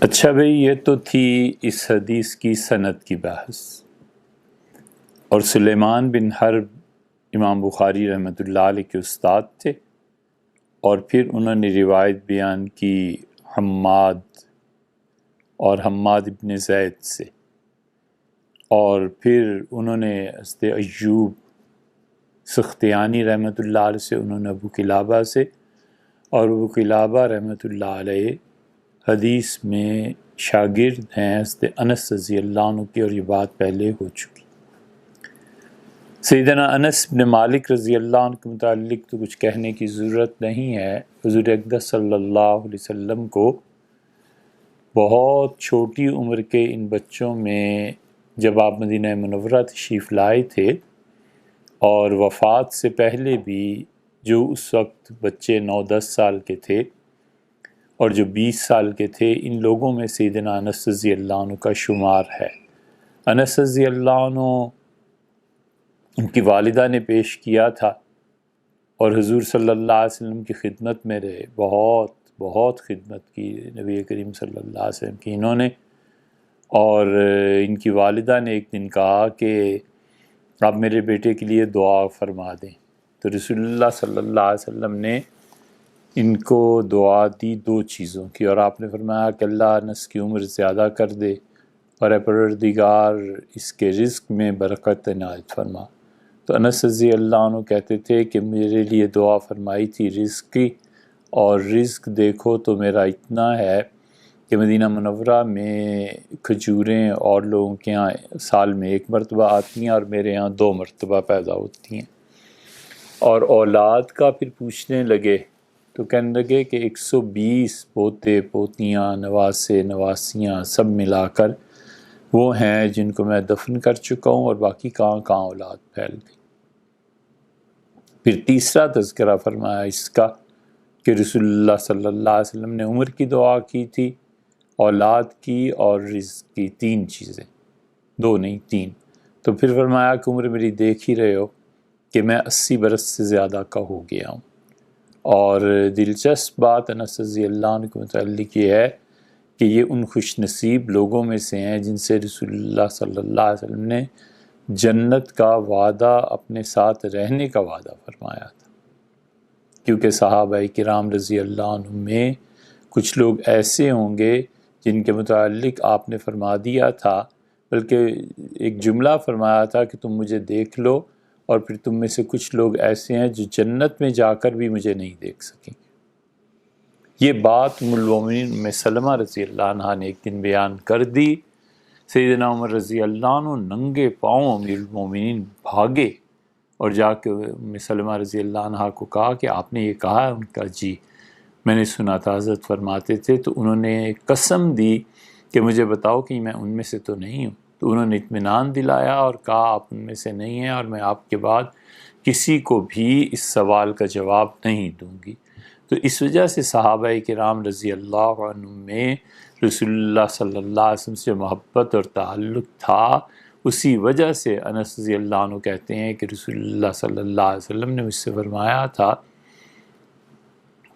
اچھا بھئی، یہ تو تھی اس حدیث کی سند کی بحث، اور سلیمان بن حرب امام بخاری رحمۃ اللہ علیہ کے استاد تھے، اور پھر انہوں نے روایت بیان کی حماد اور حماد ابن زید سے، اور پھر انہوں نے حضرت ایوب سختیانی رحمۃ اللہ علیہ سے، انہوں نے ابو قلابہ سے، اور ابو قلابہ رحمۃ اللہ علیہ حدیث میں شاگرد ہیں حضرت انس رضی اللہ عنہ کی، اور یہ بات پہلے ہو چکی۔ سیدنا انس بن مالک رضی اللہ عنہ کے متعلق تو کچھ کہنے کی ضرورت نہیں ہے۔ حضور اقدس صلی اللہ علیہ وسلم کو بہت چھوٹی عمر کے ان بچوں میں جب آپ مدینہ منورہ تشریف لائے تھے، اور وفات سے پہلے بھی جو اس وقت بچے 9-10 سال کے تھے اور جو 20 سال کے تھے، ان لوگوں میں سیدنا انس رضی اللہ عنہ کا شمار ہے۔ انس رضی اللہ عنہ ان کی والدہ نے پیش کیا تھا، اور حضور صلی اللہ علیہ وسلم کی خدمت میں رہے، بہت بہت خدمت کی نبی کریم صلی اللہ علیہ وسلم کی انہوں نے، اور ان کی والدہ نے ایک دن کہا کہ آپ میرے بیٹے کے لیے دعا فرما دیں، تو رسول اللہ صلی اللہ علیہ وسلم نے ان کو دعا دی 2 چیزوں کی، اور آپ نے فرمایا کہ اللہ انس کی عمر زیادہ کر دے، اور اے پروردگار اس کے رزق میں برکت عنایت فرما۔ تو انس رضی اللہ عنہ کہتے تھے کہ میرے لیے دعا فرمائی تھی رزق کی، اور رزق دیکھو تو میرا اتنا ہے کہ مدینہ منورہ میں کھجوریں اور لوگوں کے ہاں سال میں 1 مرتبہ آتی ہیں، اور میرے ہاں 2 مرتبہ پیدا ہوتی ہیں۔ اور اولاد کا پھر پوچھنے لگے تو کہنے لگے کہ 120 پوتے پوتیاں نواسے نواسیاں سب ملا کر وہ ہیں جن کو میں دفن کر چکا ہوں، اور باقی کہاں کہاں اولاد پھیل گئی۔ پھر تیسرا تذکرہ فرمایا اس کا کہ رسول اللہ صلی اللہ علیہ وسلم نے عمر کی دعا کی تھی، اولاد کی اور رزق کی، 3 چیزیں، 2 نہیں 3۔ تو پھر فرمایا کہ عمر میری دیکھ ہی رہے ہو کہ میں 80 برس سے زیادہ کا ہو گیا ہوں۔ اور دلچسپ بات انس رضی اللہ عنہ کے متعلق یہ ہے کہ یہ ان خوش نصیب لوگوں میں سے ہیں جن سے رسول اللہ صلی اللہ علیہ وسلم نے جنت کا وعدہ، اپنے ساتھ رہنے کا وعدہ فرمایا تھا، کیونکہ صحابہ کرام رضی اللہ عنہ میں کچھ لوگ ایسے ہوں گے جن کے متعلق آپ نے فرما دیا تھا، بلکہ ایک جملہ فرمایا تھا کہ تم مجھے دیکھ لو، اور پھر تم میں سے کچھ لوگ ایسے ہیں جو جنت میں جا کر بھی مجھے نہیں دیکھ سکیں۔ یہ بات ام المومنین ام سلمہ رضی اللہ عنہ نے ایک دن بیان کر دی۔ سیدنا عمر رضی اللہ عنہ ننگے پاؤں امیر المومنین بھاگے، اور جا کے ام سلمہ رضی اللہ عنہ کو کہا کہ آپ نے یہ کہا ہے؟ ان کا جی میں نے سنا تھا، حضرت فرماتے تھے۔ تو انہوں نے قسم دی کہ مجھے بتاؤ کہ میں ان میں سے تو نہیں ہوں۔ تو انہوں نے اطمینان دلایا اور کہا آپ ان میں سے نہیں ہیں، اور میں آپ کے بعد کسی کو بھی اس سوال کا جواب نہیں دوں گی۔ تو اس وجہ سے صحابہ کرام رضی اللہ عنہ میں رسول اللہ صلی اللہ علیہ وسلم سے محبت اور تعلق تھا، اسی وجہ سے انس رضی اللہ عنہ کہتے ہیں کہ رسول اللہ صلی اللہ علیہ وسلم نے مجھ سے فرمایا تھا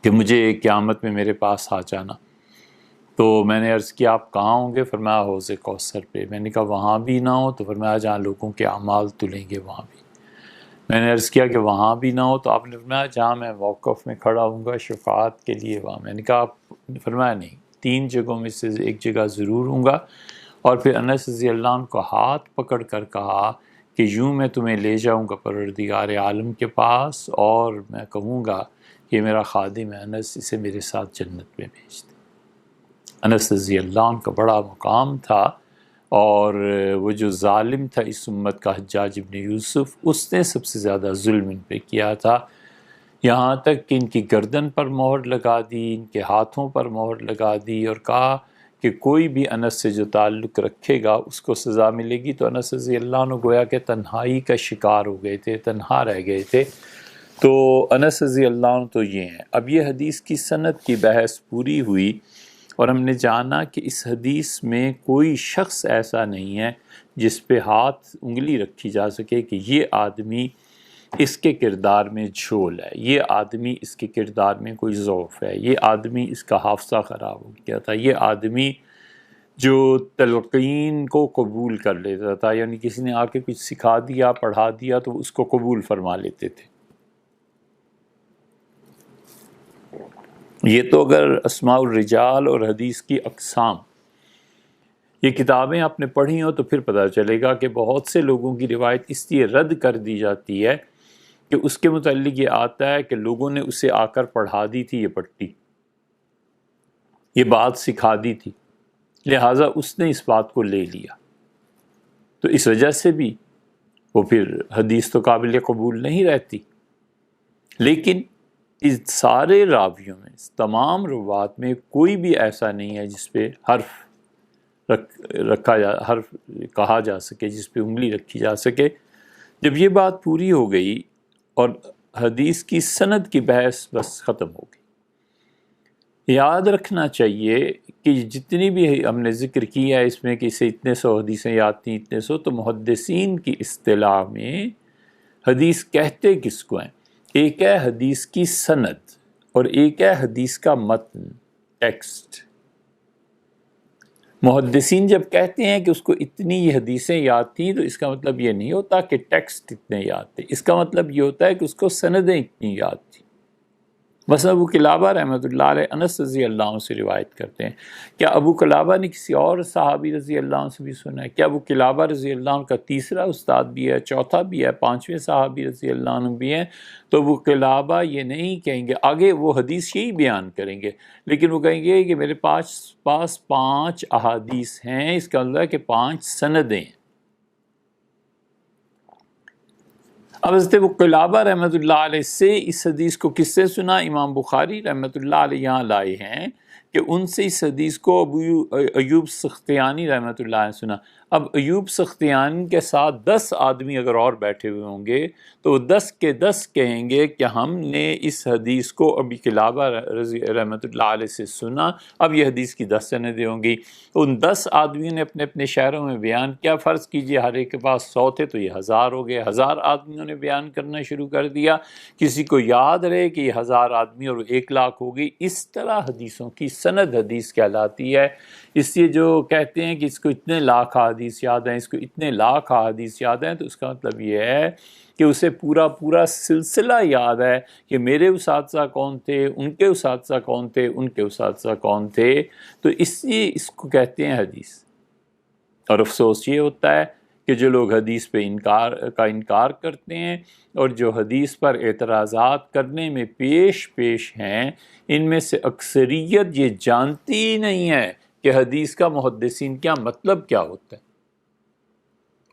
کہ مجھے قیامت میں میرے پاس آ جانا۔ تو میں نے عرض کیا آپ کہاں ہوں گے؟ فرمایا حوض کوثر پہ۔ میں نے کہا وہاں بھی نہ ہو؟ تو فرمایا جہاں لوگوں کے اعمال تلیں گے وہاں بھی۔ میں نے عرض کیا کہ وہاں بھی نہ ہو؟ تو آپ نے فرمایا جہاں میں موقف میں کھڑا ہوں گا شفاعت کے لیے وہاں۔ میں نے کہا فرمایا نہیں، 3 جگہوں میں سے ایک جگہ ضرور ہوں گا۔ اور پھر انس رضی اللہ عنہ کو ہاتھ پکڑ کر کہا کہ یوں میں تمہیں لے جاؤں گا پروردگار عالم کے پاس، اور میں کہوں گا کہ میرا خادم ہے انس، اسے میرے ساتھ جنت میں بھیج دے۔ انس رضی اللہ عنہ کا بڑا مقام تھا، اور وہ جو ظالم تھا اس امت کا حجاج ابن یوسف، اس نے سب سے زیادہ ظلم ان پہ کیا تھا، یہاں تک کہ ان کی گردن پر مہر لگا دی، ان کے ہاتھوں پر مہر لگا دی، اور کہا کہ کوئی بھی انس سے جو تعلق رکھے گا اس کو سزا ملے گی۔ تو انس رضی اللہ عنہ گویا کہ تنہائی کا شکار ہو گئے تھے، تنہا رہ گئے تھے۔ تو انس رضی اللہ عنہ تو یہ ہیں۔ اب یہ حدیث کی سند کی بحث پوری ہوئی، اور ہم نے جانا کہ اس حدیث میں کوئی شخص ایسا نہیں ہے جس پہ ہاتھ انگلی رکھی جا سکے کہ یہ آدمی اس کے کردار میں جھول ہے، یہ آدمی اس کے کردار میں کوئی ضعف ہے، یہ آدمی اس کا حافظہ خراب ہو گیا تھا، یہ آدمی جو تلقین کو قبول کر لیتا تھا، یعنی کسی نے آ کے کچھ سکھا دیا، پڑھا دیا تو اس کو قبول فرما لیتے تھے۔ یہ تو اگر اسماء الرجال اور حدیث کی اقسام یہ کتابیں آپ نے پڑھی ہوں تو پھر پتہ چلے گا کہ بہت سے لوگوں کی روایت اس لیے رد کر دی جاتی ہے کہ اس کے متعلق یہ آتا ہے کہ لوگوں نے اسے آ کر پڑھا دی تھی یہ پٹی، یہ بات سکھا دی تھی، لہٰذا اس نے اس بات کو لے لیا، تو اس وجہ سے بھی وہ پھر حدیث تو قابل قبول نہیں رہتی۔ لیکن اس سارے راویوں میں، اس تمام روات میں کوئی بھی ایسا نہیں ہے جس پہ حرف حرف کہا جا سکے، جس پہ انگلی رکھی جا سکے۔ جب یہ بات پوری ہو گئی اور حدیث کی سند کی بحث بس ختم ہو گئی۔ یاد رکھنا چاہیے کہ جتنی بھی ہم نے ذکر کیا ہے اس میں کہ اسے اتنے سو حدیثیں یاد تھیں، اتنے سو، تو محدثین کی اصطلاح میں حدیث کہتے کس کو ہیں؟ ایک ہے حدیث کی سند اور ایک ہے حدیث کا متن، ٹیکسٹ۔ محدثین جب کہتے ہیں کہ اس کو اتنی یہ حدیثیں یاد تھیں تو اس کا مطلب یہ نہیں ہوتا کہ ٹیکسٹ اتنے یاد تھے، اس کا مطلب یہ ہوتا ہے کہ اس کو سندیں اتنی یاد تھیں۔ مثلا ابو قلابہ رحمۃ اللہ علیہ انس رضی اللہ عنہ سے روایت کرتے ہیں، کیا ابو قلابہ نے کسی اور صحابی رضی اللہ عنہ سے بھی سنا ہے؟ کیا ابو قلابہ رضی اللہ عنہ کا تیسرا استاد بھی ہے، چوتھا بھی ہے، پانچویں صحابی رضی اللہ عنہ بھی ہیں؟ تو ابو قلابہ یہ نہیں کہیں گے، آگے وہ حدیث یہی بیان کریں گے، لیکن وہ کہیں گے کہ میرے پاس 5 احادیث ہیں، اس کا مطلب ہے کہ 5 سندیں ہیں۔ اب حضرت ابو قلابہ رحمۃ اللہ علیہ سے اس حدیث کو کس سے سنا؟ امام بخاری رحمۃ اللہ علیہ یہاں لائے ہیں کہ ان سے اس حدیث کو ایوب سختیانی رحمۃ اللہ علیہ سنا۔ اب ایوب سختیانی کے ساتھ 10 آدمی اگر اور بیٹھے ہوئے ہوں گے تو وہ 10 کے 10 کہیں گے کہ ہم نے اس حدیث کو ابی قلابہ رحمۃ اللہ علیہ سے سنا۔ اب یہ حدیث کی 10 سندیں ہوں گی۔ ان 10 آدمیوں نے اپنے اپنے شہروں میں بیان کیا، فرض کیجئے ہر ایک کے پاس 100 تھے تو یہ 1000 ہو گئے، 1000 آدمیوں نے بیان کرنا شروع کر دیا، کسی کو یاد رہے کہ یہ 1000 آدمی اور 1,00,000 ہو گئی۔ اس طرح حدیثوں کی سند حدیث کہلاتی ہے۔ اس لیے جو کہتے ہیں کہ اس کو اتنے لاکھ احادیث یاد ہیں، اس کو اتنے لاکھ احادیث یاد ہیں، تو اس کا مطلب یہ ہے کہ اسے پورا سلسلہ یاد ہے کہ میرے اساتذہ کون تھے، ان کے اساتذہ کون تھے، ان کے اساتذہ کون تھے، تو اس لیے اس کو کہتے ہیں حدیث۔ اور افسوس یہ ہوتا ہے کہ جو لوگ حدیث پہ انکار کرتے ہیں اور جو حدیث پر اعتراضات کرنے میں پیش ہیں، ان میں سے اکثریت یہ جانتی ہی نہیں ہے کہ حدیث کا محدثین کیا مطلب کیا ہوتا ہے۔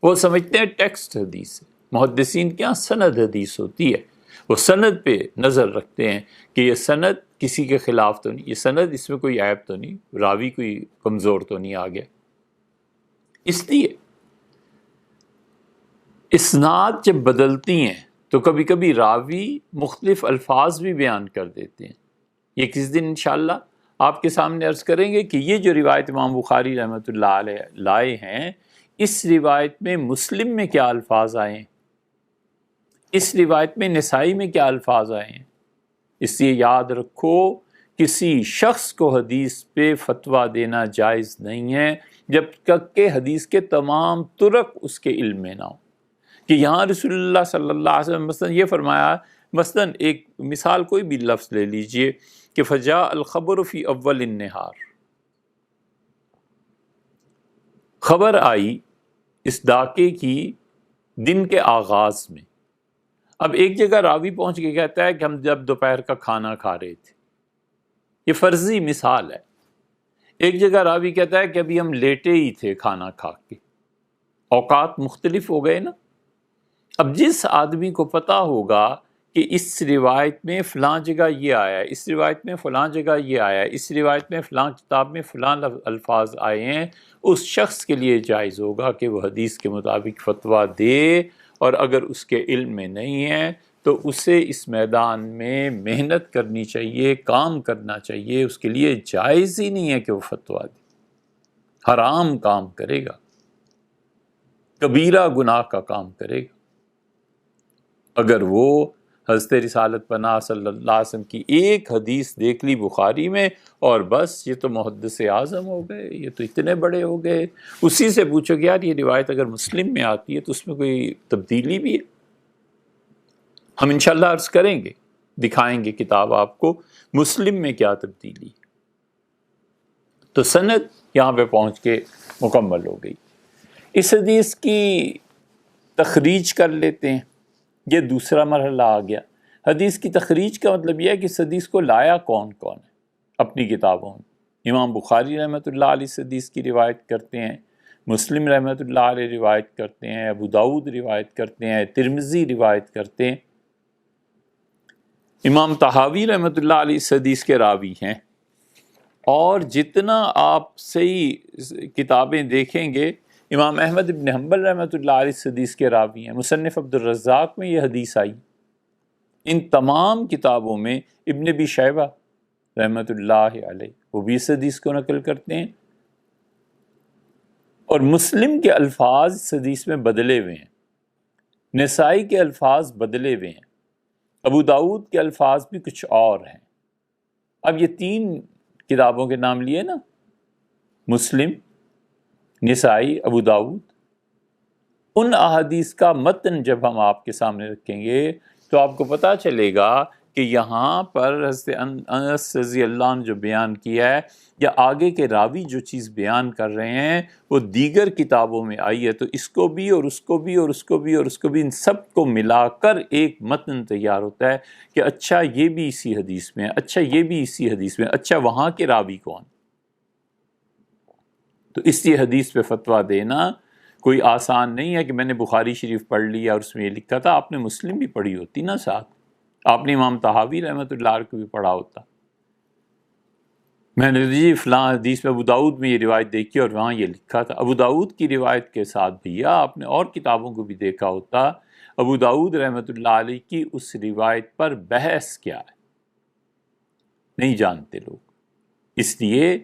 وہ سمجھتے ہیں ٹیکسٹ حدیث ہے، محدثین کیا سند حدیث ہوتی ہے۔ وہ سند پہ نظر رکھتے ہیں کہ یہ سند کسی کے خلاف تو نہیں، یہ سند اس میں کوئی عیب تو نہیں، راوی کوئی کمزور تو نہیں آ گیا۔ اس لیے اسناد جب بدلتی ہیں تو کبھی کبھی راوی مختلف الفاظ بھی بیان کر دیتے ہیں۔ یہ کس دن انشاءاللہ آپ کے سامنے عرض کریں گے کہ یہ جو روایت امام بخاری رحمۃ اللہ علیہ لائے ہیں، اس روایت میں مسلم میں کیا الفاظ آئے ہیں، اس روایت میں نسائی میں کیا الفاظ آئے ہیں۔ اس لیے یاد رکھو، کسی شخص کو حدیث پہ فتویٰ دینا جائز نہیں ہے جب تک کہ حدیث کے تمام طرق اس کے علم میں نہ ہو۔ کہ یہاں رسول اللہ صلی اللہ علیہ وسلم مثلا یہ فرمایا، مثلا ایک مثال کوئی بھی لفظ لے لیجئے کہ فجاء الخبر فی اول النہار، خبر آئی اس ڈاکے کی دن کے آغاز میں۔ اب ایک جگہ راوی پہنچ کے کہتا ہے کہ ہم جب دوپہر کا کھانا کھا رہے تھے، یہ فرضی مثال ہے۔ ایک جگہ راوی کہتا ہے کہ ابھی ہم لیٹے ہی تھے کھانا کھا کے، اوقات مختلف ہو گئے نا۔ اب جس آدمی کو پتا ہوگا کہ اس روایت میں فلاں جگہ یہ آیا ہے، اس روایت میں فلاں جگہ یہ آیا ہے، اس روایت میں فلاں کتاب میں فلاں الفاظ آئے ہیں، اس شخص کے لیے جائز ہوگا کہ وہ حدیث کے مطابق فتویٰ دے، اور اگر اس کے علم میں نہیں ہے تو اسے اس میدان میں محنت کرنی چاہیے، کام کرنا چاہیے، اس کے لیے جائز ہی نہیں ہے کہ وہ فتویٰ دے، حرام کام کرے گا، کبیرہ گناہ کا کام کرے گا۔ اگر وہ حضرت رسالت پناہ صلی اللہ علیہ وسلم کی ایک حدیث دیکھ لی بخاری میں اور بس یہ تو محدث اعظم ہو گئے، یہ تو اتنے بڑے ہو گئے، اسی سے پوچھو کہ یار یہ روایت اگر مسلم میں آتی ہے تو اس میں کوئی تبدیلی بھی ہے؟ ہم انشاءاللہ عرض کریں گے، دکھائیں گے کتاب آپ کو مسلم میں کیا تبدیلی ہے۔ تو سند یہاں پہ پہنچ کے مکمل ہو گئی۔ اس حدیث کی تخریج کر لیتے ہیں، یہ دوسرا مرحلہ آ گیا۔ حدیث کی تخریج کا مطلب یہ ہے کہ اس حدیث کو لایا کون کون ہے اپنی کتابوں میں۔ امام بخاری رحمۃ اللہ علیہ اس حدیث کی روایت کرتے ہیں، مسلم رحمۃ اللہ علیہ روایت کرتے ہیں، ابو داؤد روایت کرتے ہیں، ترمذی روایت کرتے ہیں، امام طحاوی رحمۃ اللہ علیہ اس حدیث کے راوی ہیں، اور جتنا آپ صحیح کتابیں دیکھیں گے امام احمد ابن حنبل رحمۃ اللہ علیہ اس حدیث کے راوی ہیں، مصنف عبد الرزاق میں یہ حدیث آئی، ان تمام کتابوں میں ابن ابی شیبہ رحمۃ اللہ علیہ وہ بھی اس حدیث کو نقل کرتے ہیں، اور مسلم کے الفاظ اس حدیث میں بدلے ہوئے ہیں، نسائی کے الفاظ بدلے ہوئے ہیں، ابو داؤد کے الفاظ بھی کچھ اور ہیں۔ اب یہ تین کتابوں کے نام لیے نا، مسلم، نسائی، ابو داؤد، ان احادیث کا متن جب ہم آپ کے سامنے رکھیں گے تو آپ کو پتہ چلے گا کہ یہاں پر حضرت انس رضی اللہ عنہ جو بیان کیا ہے یا آگے کے راوی جو چیز بیان کر رہے ہیں وہ دیگر کتابوں میں آئی ہے، تو اس کو بھی اور اس کو بھی اور اس کو بھی اور اس کو بھی، ان سب کو ملا کر ایک متن تیار ہوتا ہے کہ اچھا یہ بھی اسی حدیث میں ہے، اچھا یہ بھی اسی حدیث میں، اچھا وہاں کے راوی کون۔ تو اسی حدیث پہ فتویٰ دینا کوئی آسان نہیں ہے کہ میں نے بخاری شریف پڑھ لی اور اس میں یہ لکھا تھا، آپ نے مسلم بھی پڑھی ہوتی نا ساتھ، آپ نے امام طحاوی رحمۃ اللہ علیہ کو بھی پڑھا ہوتا، میں نے جی فلاں حدیث میں ابو داؤد میں یہ روایت دیکھی اور وہاں یہ لکھا تھا، ابو داؤد کی روایت کے ساتھ بھیا آپ نے اور کتابوں کو بھی دیکھا ہوتا، ابو داؤد رحمۃ اللہ علیہ کی اس روایت پر بحث کیا ہے نہیں جانتے لوگ، اس لیے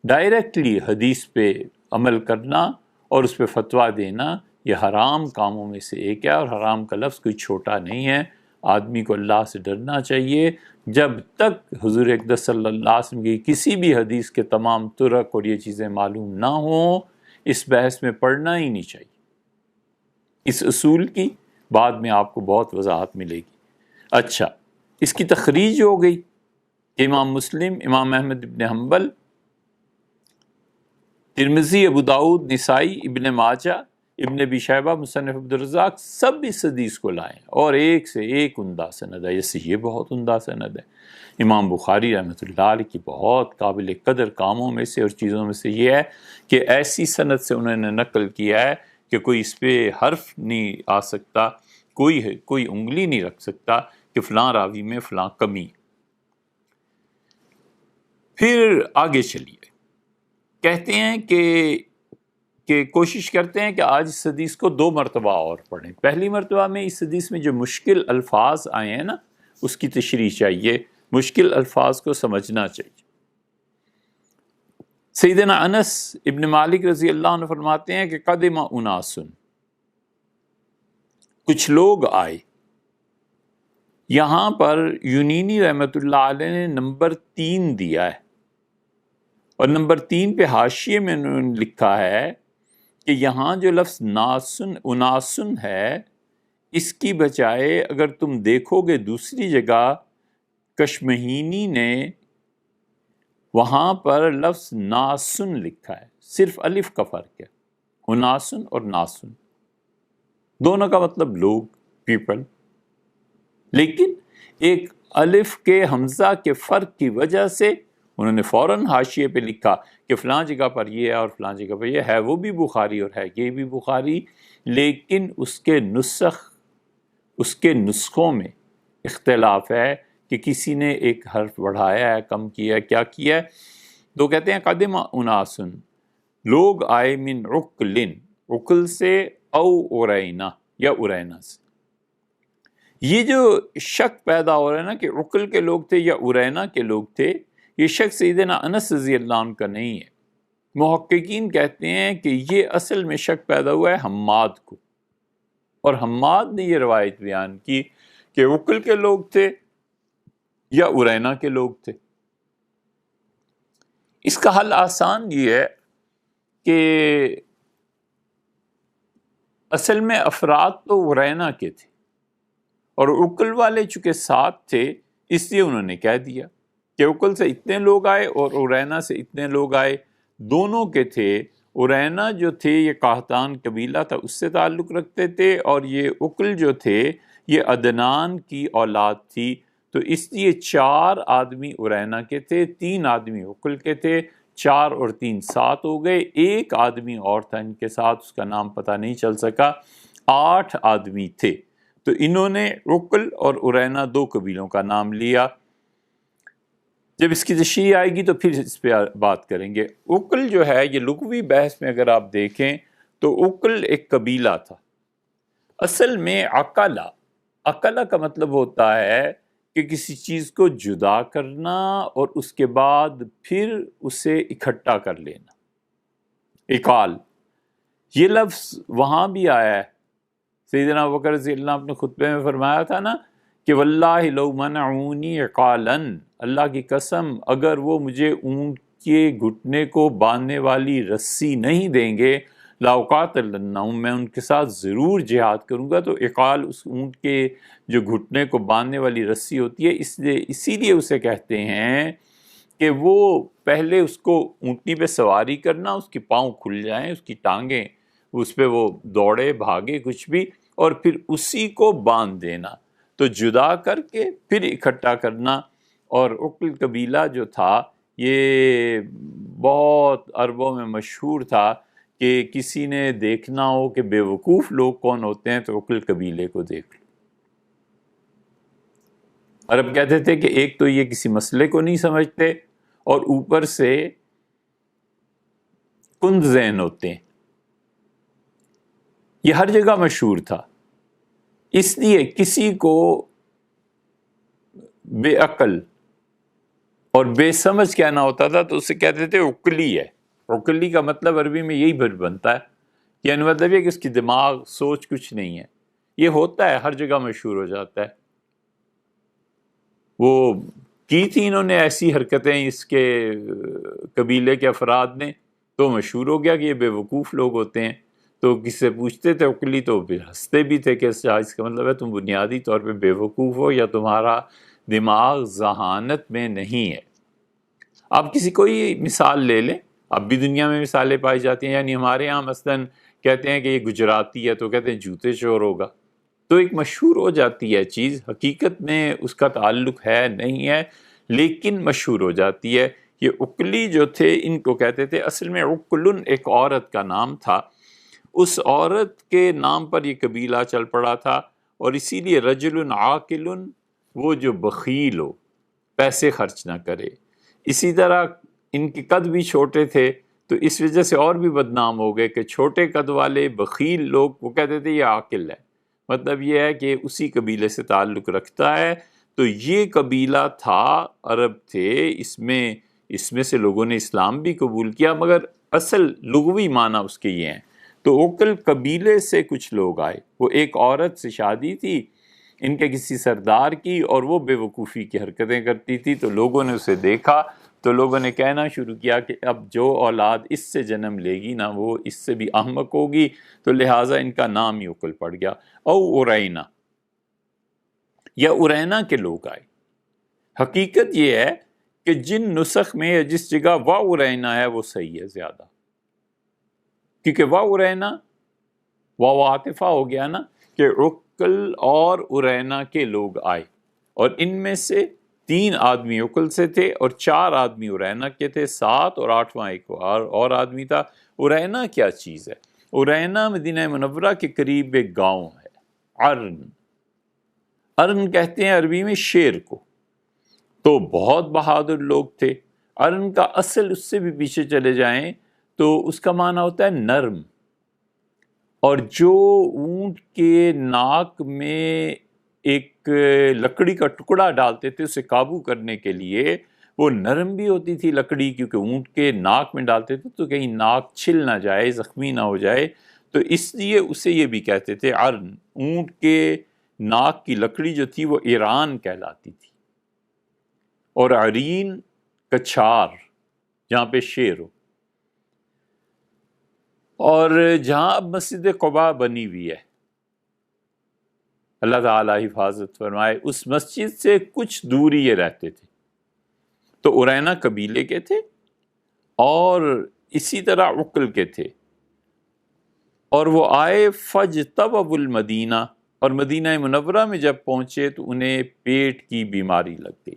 ڈائریکٹلی حدیث پہ عمل کرنا اور اس پہ فتویٰ دینا یہ حرام کاموں میں سے ایک ہے، اور حرام کا لفظ کوئی چھوٹا نہیں ہے۔ آدمی کو اللہ سے ڈرنا چاہیے، جب تک حضور اقدس صلی اللہ علیہ وسلم کی کسی بھی حدیث کے تمام طرق اور یہ چیزیں معلوم نہ ہوں اس بحث میں پڑھنا ہی نہیں چاہیے۔ اس اصول کی بعد میں آپ کو بہت وضاحت ملے گی۔ اچھا، اس کی تخریج ہو گئی کہ امام مسلم، امام احمد ابن حنبل، ترمذی، ابو داؤد، نسائی، ابن ماجہ، ابن ابی شیبہ، مصنف عبد الرزاق سب اس حدیث کو لائیں اور ایک سے ایک عمدہ سند ہے، جیسے یہ بہت عمدہ سند ہے۔ امام بخاری رحمۃ اللہ علیہ کی بہت قابل قدر کاموں میں سے اور چیزوں میں سے یہ ہے کہ ایسی سند سے انہوں نے نقل کیا ہے کہ کوئی اس پہ حرف نہیں آ سکتا، کوئی انگلی نہیں رکھ سکتا کہ فلاں راوی میں فلاں کمی۔ پھر آگے چلیے، کہتے ہیں کہ کوشش کرتے ہیں کہ آج اس حدیث کو 2 مرتبہ اور پڑھیں۔ پہلی مرتبہ میں اس حدیث میں جو مشکل الفاظ آئے ہیں نا اس کی تشریح چاہیے، مشکل الفاظ کو سمجھنا چاہیے۔ سیدنا انس ابن مالک رضی اللہ عنہ فرماتے ہیں کہ قدم اناسن، کچھ لوگ آئے۔ یہاں پر یونینی رحمۃ اللہ علیہ نے نمبر 3 دیا ہے، اور نمبر 3 پہ حاشیے میں انہوں نے لکھا ہے کہ یہاں جو لفظ ناسن اناسن ہے اس کی بجائے اگر تم دیکھو گے دوسری جگہ کشمہینی نے وہاں پر لفظ ناسن لکھا ہے، صرف الف کا فرق ہے، اناسن اور ناسن دونوں کا مطلب لوگ، پیپل، لیکن ایک الف کے حمزہ کے فرق کی وجہ سے انہوں نے فوراً حاشیے پہ لکھا کہ فلاں جگہ پر یہ ہے اور فلاں جگہ پر یہ ہے، وہ بھی بخاری اور ہے یہ بھی بخاری، لیکن اس کے نسخوں میں اختلاف ہے کہ کسی نے ایک حرف بڑھایا ہے، کم کیا ہے، کیا کیا ہے۔ تو کہتے ہیں قدم اناسن، لوگ آئے، من عقلن، عقل سے، او ارینا یا ارینا سے۔ یہ جو شک پیدا ہو رہا ہے نا کہ عقل کے لوگ تھے یا ارینا کے لوگ تھے، یہ شک سیدنا انس رضی اللہ عنہ کا نہیں ہے۔ محققین کہتے ہیں کہ یہ اصل میں شک پیدا ہوا ہے حماد کو، اور حماد نے یہ روایت بیان کی کہ عقل کے لوگ تھے یا ارینا کے لوگ تھے۔ اس کا حل آسان یہ ہے کہ اصل میں افراد تو ارینا کے تھے اور عقل والے چونکہ ساتھ تھے، اس لیے انہوں نے کہہ دیا کہ عقل سے اتنے لوگ آئے اور ارینا سے اتنے لوگ آئے، دونوں کے تھے۔ ارینا جو تھے یہ قحطان قبیلہ تھا، اس سے تعلق رکھتے تھے، اور یہ عقل جو تھے یہ عدنان کی اولاد تھی، تو اس لیے 4 آدمی ارینا کے تھے، 3 آدمی عقل کے تھے، 4 اور 3 7 ہو گئے۔ ایک آدمی اور تھا ان کے ساتھ، اس کا نام پتہ نہیں چل سکا، 8 آدمی تھے۔ تو انہوں نے عقل اور ارینا 2 قبیلوں کا نام لیا۔ جب اس کی تشریح آئے گی تو پھر اس پہ بات کریں گے۔ عقل جو ہے یہ لغوی بحث میں اگر آپ دیکھیں تو عقل ایک قبیلہ تھا۔ اصل میں عقلہ کا مطلب ہوتا ہے کہ کسی چیز کو جدا کرنا اور اس کے بعد پھر اسے اکٹھا کر لینا، اقال۔ یہ لفظ وہاں بھی آیا ہے، سیدنا ابوبکر رضی اللہ عنہ اپنے خطبے میں فرمایا تھا نا کہ واللہ لو منعونی عقالا، اللہ کی قسم اگر وہ مجھے اونٹ کے گھٹنے کو باندھنے والی رسی نہیں دیں گے، لاقاتلنہم، میں ان کے ساتھ ضرور جہاد کروں گا۔ تو عقال اس اونٹ کے جو گھٹنے کو باندھنے والی رسی ہوتی ہے، اسی لیے اسے کہتے ہیں کہ وہ پہلے اس کو اونٹنی پہ سواری کرنا، اس کے پاؤں کھل جائیں، اس کی ٹانگیں اس پہ وہ دوڑے بھاگے کچھ بھی، اور پھر اسی کو باندھ دینا، تو جدا کر کے پھر اکٹھا کرنا۔ اور عقل قبیلہ جو تھا یہ بہت عربوں میں مشہور تھا کہ کسی نے دیکھنا ہو کہ بے وقوف لوگ کون ہوتے ہیں تو عقل قبیلے کو دیکھ لو۔ عرب کہتے تھے کہ ایک تو یہ کسی مسئلے کو نہیں سمجھتے اور اوپر سے کند ذہن ہوتے ہیں۔ یہ ہر جگہ مشہور تھا، اس لیے کسی کو بے عقل اور بے سمجھ کہنا ہوتا تھا تو اسے کہتے تھے عقلی ہے۔ عقلی کا مطلب عربی میں یہی بنتا ہے، یعنی مطلب یہ کہ اس کی دماغ سوچ کچھ نہیں ہے۔ یہ ہوتا ہے، ہر جگہ مشہور ہو جاتا ہے۔ وہ کی تھی انہوں نے ایسی حرکتیں اس کے قبیلے کے افراد نے، تو مشہور ہو گیا کہ یہ بے وقوف لوگ ہوتے ہیں۔ تو کسی سے پوچھتے تھے عقلی تو پھر ہنستے بھی تھے کہ اس کا مطلب ہے تم بنیادی طور پہ بے وقوف ہو یا تمہارا دماغ ذہانت میں نہیں ہے۔ آپ کسی کوئی مثال لے لیں، اب بھی دنیا میں مثالیں پائی جاتی ہیں، یعنی ہمارے یہاں مثلاً کہتے ہیں کہ یہ گجراتی ہے تو کہتے ہیں جوتے چور ہوگا، تو ایک مشہور ہو جاتی ہے چیز، حقیقت میں اس کا تعلق ہے نہیں ہے لیکن مشہور ہو جاتی ہے۔ یہ عقلی جو تھے ان کو کہتے تھے، اصل میں عقلن ایک عورت کا نام تھا، اس عورت کے نام پر یہ قبیلہ چل پڑا تھا، اور اسی لیے رجل عاقل، وہ جو بخیل ہو، پیسے خرچ نہ کرے۔ اسی طرح ان کے قد بھی چھوٹے تھے تو اس وجہ سے اور بھی بدنام ہو گئے کہ چھوٹے قد والے بخیل لوگ وہ کہتے تھے یہ عاقل ہے، مطلب یہ ہے کہ اسی قبیلے سے تعلق رکھتا ہے۔ تو یہ قبیلہ تھا، عرب تھے، اس میں سے لوگوں نے اسلام بھی قبول کیا، مگر اصل لغوی معنی اس کے یہ ہیں۔ تو عقل قبیلے سے کچھ لوگ آئے، وہ ایک عورت سے شادی تھی ان کے کسی سردار کی، اور وہ بے وقوفی کی حرکتیں کرتی تھی، تو لوگوں نے اسے دیکھا تو لوگوں نے کہنا شروع کیا کہ اب جو اولاد اس سے جنم لے گی نا وہ اس سے بھی احمق ہوگی، تو لہٰذا ان کا نام ہی عقل پڑ گیا۔ او ارینا، یا ارینا کے لوگ آئے۔ حقیقت یہ ہے کہ جن نسخ میں یا جس جگہ وا ارینا ہے وہ صحیح ہے زیادہ، کیونکہ وا ارینا واو عاطفہ ہو گیا نا، کہ عقل اور ارینا کے لوگ آئے، اور ان میں سے 3 آدمی عقل سے تھے اور 4 آدمی ارینا کے تھے، 7 اور 8واں ایک اور آدمی تھا۔ ارینا کیا چیز ہے؟ ارینا مدینہ منورہ کے قریب ایک گاؤں ہے، ارن کہتے ہیں عربی میں شیر کو۔ تو بہت بہادر لوگ تھے۔ ارن کا اصل اس سے بھی پیچھے چلے جائیں تو اس کا معنی ہوتا ہے نرم، اور جو اونٹ کے ناک میں ایک لکڑی کا ٹکڑا ڈالتے تھے اسے قابو کرنے کے لیے، وہ نرم بھی ہوتی تھی لکڑی، کیونکہ اونٹ کے ناک میں ڈالتے تھے تو کہیں ناک چھل نہ جائے، زخمی نہ ہو جائے، تو اس لیے اسے یہ بھی کہتے تھے عرن، اونٹ کے ناک کی لکڑی جو تھی وہ ایران کہلاتی تھی، اور عرین کچھار جہاں پہ شیر ہو۔ اور جہاں اب مسجد قباء بنی ہوئی ہے، اللہ تعالیٰ حفاظت فرمائے، اس مسجد سے کچھ دور ہی یہ رہتے تھے۔ تو ارینا قبیلے کے تھے اور اسی طرح عقل کے تھے، اور وہ آئے فاجتووا المدینہ، اور مدینہ منورہ میں جب پہنچے تو انہیں پیٹ کی بیماری لگ گئی۔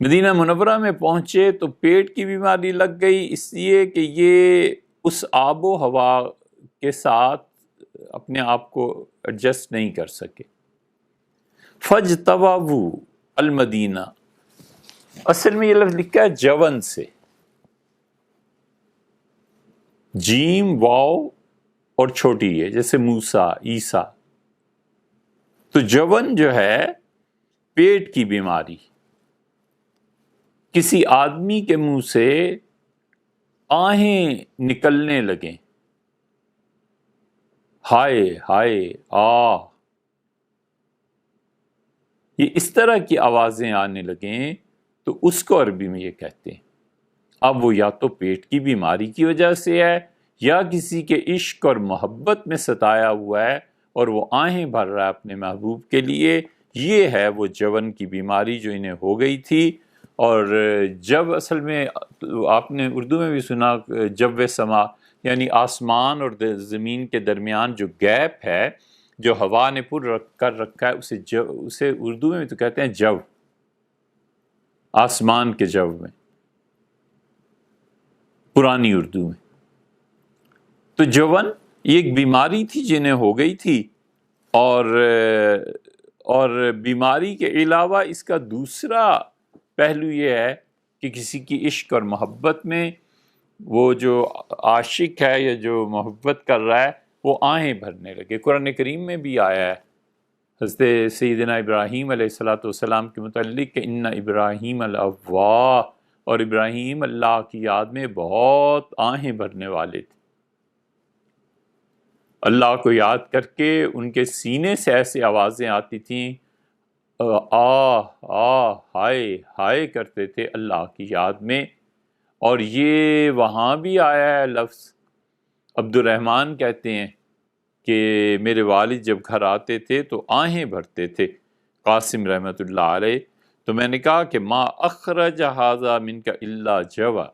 مدینہ منورہ میں پہنچے تو پیٹ کی بیماری لگ گئی، اس لیے کہ یہ اس آب و ہوا کے ساتھ اپنے آپ کو ایڈجسٹ نہیں کر سکے۔ فاجتووا المدینہ، اصل میں یہ لفظ لکھا ہے جون سے، جیم واو اور چھوٹی ہے، جیسے موسیٰ، عیسیٰ۔ تو جون جو ہے پیٹ کی بیماری، کسی آدمی کے منہ سے آہیں نکلنے لگیں، ہائے ہائے یہ اس طرح کی آوازیں آنے لگیں، تو اس کو عربی میں یہ کہتے ہیں۔ اب وہ یا تو پیٹ کی بیماری کی وجہ سے ہے، یا کسی کے عشق اور محبت میں ستایا ہوا ہے اور وہ آہیں بھر رہا ہے اپنے محبوب کے لیے۔ یہ ہے وہ جون کی بیماری جو انہیں ہو گئی تھی۔ اور جب اصل میں آپ نے اردو میں بھی سنا جو سما، یعنی آسمان اور زمین کے درمیان جو گیپ ہے، جو ہوا نے پر کر رکھا ہے، اسے اردو میں بھی تو کہتے ہیں جو، آسمان کے جو میں، پرانی اردو میں۔ تو جون یہ ایک بیماری تھی جنہیں ہو گئی تھی، اور بیماری کے علاوہ اس کا دوسرا پہلو یہ ہے کہ کسی کی عشق اور محبت میں وہ جو عاشق ہے یا جو محبت کر رہا ہے وہ آہیں بھرنے لگے۔ قرآن کریم میں بھی آیا ہے حضرت سیدنا ابراہیم علیہ السلام کے متعلق کہ ان ابراہیم الاوّاہ، اور ابراہیم اللہ کی یاد میں بہت آہیں بھرنے والے تھے۔ اللہ کو یاد کر کے ان کے سینے سے ایسے آوازیں آتی تھیں، ہائے ہائے کرتے تھے اللہ کی یاد میں۔ اور یہ وہاں بھی آیا ہے لفظ، عبد الرحمن کہتے ہیں کہ میرے والد جب گھر آتے تھے تو آہیں بھرتے تھے، قاسم رحمۃ اللہ علیہ۔ تو میں نے کہا کہ ما اخرج ھذا منک الا جوا،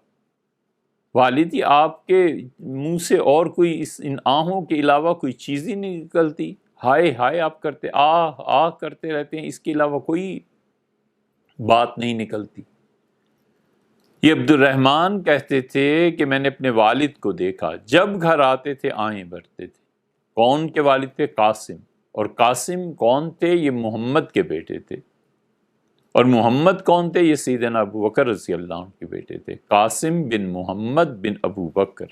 والد ہی آپ کے منہ سے اور کوئی ان آہوں کے علاوہ کوئی چیز ہی نہیں نکلتی، ہائے ہائے آپ کرتے، آہ کرتے رہتے ہیں، اس کے علاوہ کوئی بات نہیں نکلتی۔ یہ عبد الرحمن کہتے تھے کہ میں نے اپنے والد کو دیکھا جب گھر آتے تھے آہیں بھرتے تھے۔ کون کے والد تھے؟ قاسم۔ اور قاسم کون تھے؟ یہ محمد کے بیٹے تھے۔ اور محمد کون تھے؟ یہ سیدنا ابو بکر رضی اللہ عنہ کے بیٹے تھے، قاسم بن محمد بن ابو بکر۔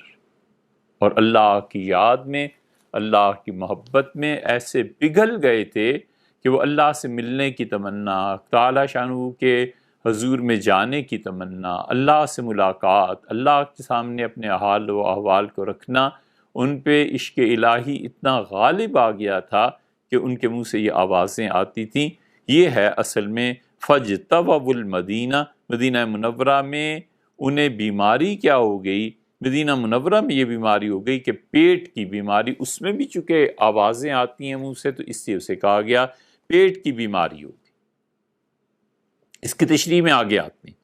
اور اللہ کی یاد میں، اللہ کی محبت میں ایسے پگھل گئے تھے کہ وہ اللہ سے ملنے کی تمنا، تعالی شانہ کے حضور میں جانے کی تمنا، اللہ سے ملاقات، اللہ کے سامنے اپنے حال و احوال کو رکھنا، ان پہ عشق الہی اتنا غالب آ گیا تھا کہ ان کے منہ سے یہ آوازیں آتی تھیں۔ یہ ہے اصل میں فاجتووا المدینہ۔ مدینہ منورہ میں انہیں بیماری کیا ہو گئی؟ مدینہ منورہ میں یہ بیماری ہو گئی کہ پیٹ کی بیماری، اس میں بھی چونکہ آوازیں آتی ہیں منہ سے تو اس لیے اسے کہا گیا پیٹ کی بیماری ہو گئی۔ اس کی تشریح میں آگے آتے ہیں،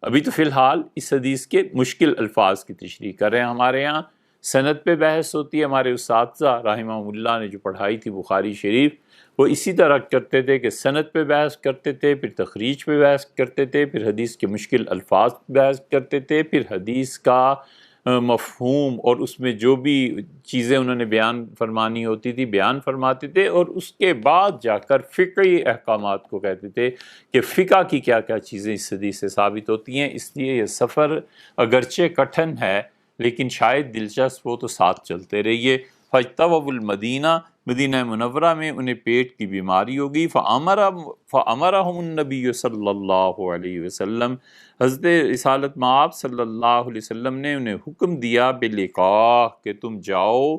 ابھی تو فی الحال اس حدیث کے مشکل الفاظ کی تشریح کر رہے ہیں۔ ہمارے یہاں سند پہ بحث ہوتی ہے، ہمارے اساتذہ رحمہ اللہ نے جو پڑھائی تھی بخاری شریف، وہ اسی طرح کرتے تھے کہ سند پہ بحث کرتے تھے، پھر تخریج پہ بحث کرتے تھے، پھر حدیث کے مشکل الفاظ پہ بحث کرتے تھے، پھر حدیث کا مفہوم اور اس میں جو بھی چیزیں انہوں نے بیان فرمانی ہوتی تھی بیان فرماتے تھے، اور اس کے بعد جا کر فقہی احکامات کو کہتے تھے کہ فقہ کی کیا کیا چیزیں اس حدیث سے ثابت ہوتی ہیں۔ اس لیے یہ سفر اگرچہ کٹھن ہے لیکن شاید دلچسپ ہو، تو ساتھ چلتے رہیے۔ فاجتووا المدینہ، مدینہ منورہ میں انہیں پیٹ کی بیماری ہوگی، فامرہم النبی صلی اللہ علیہ وسلم، حضرت رسالت مآب صلی اللہ علیہ وسلم نے انہیں حکم دیا بلقاح، کہ تم جاؤ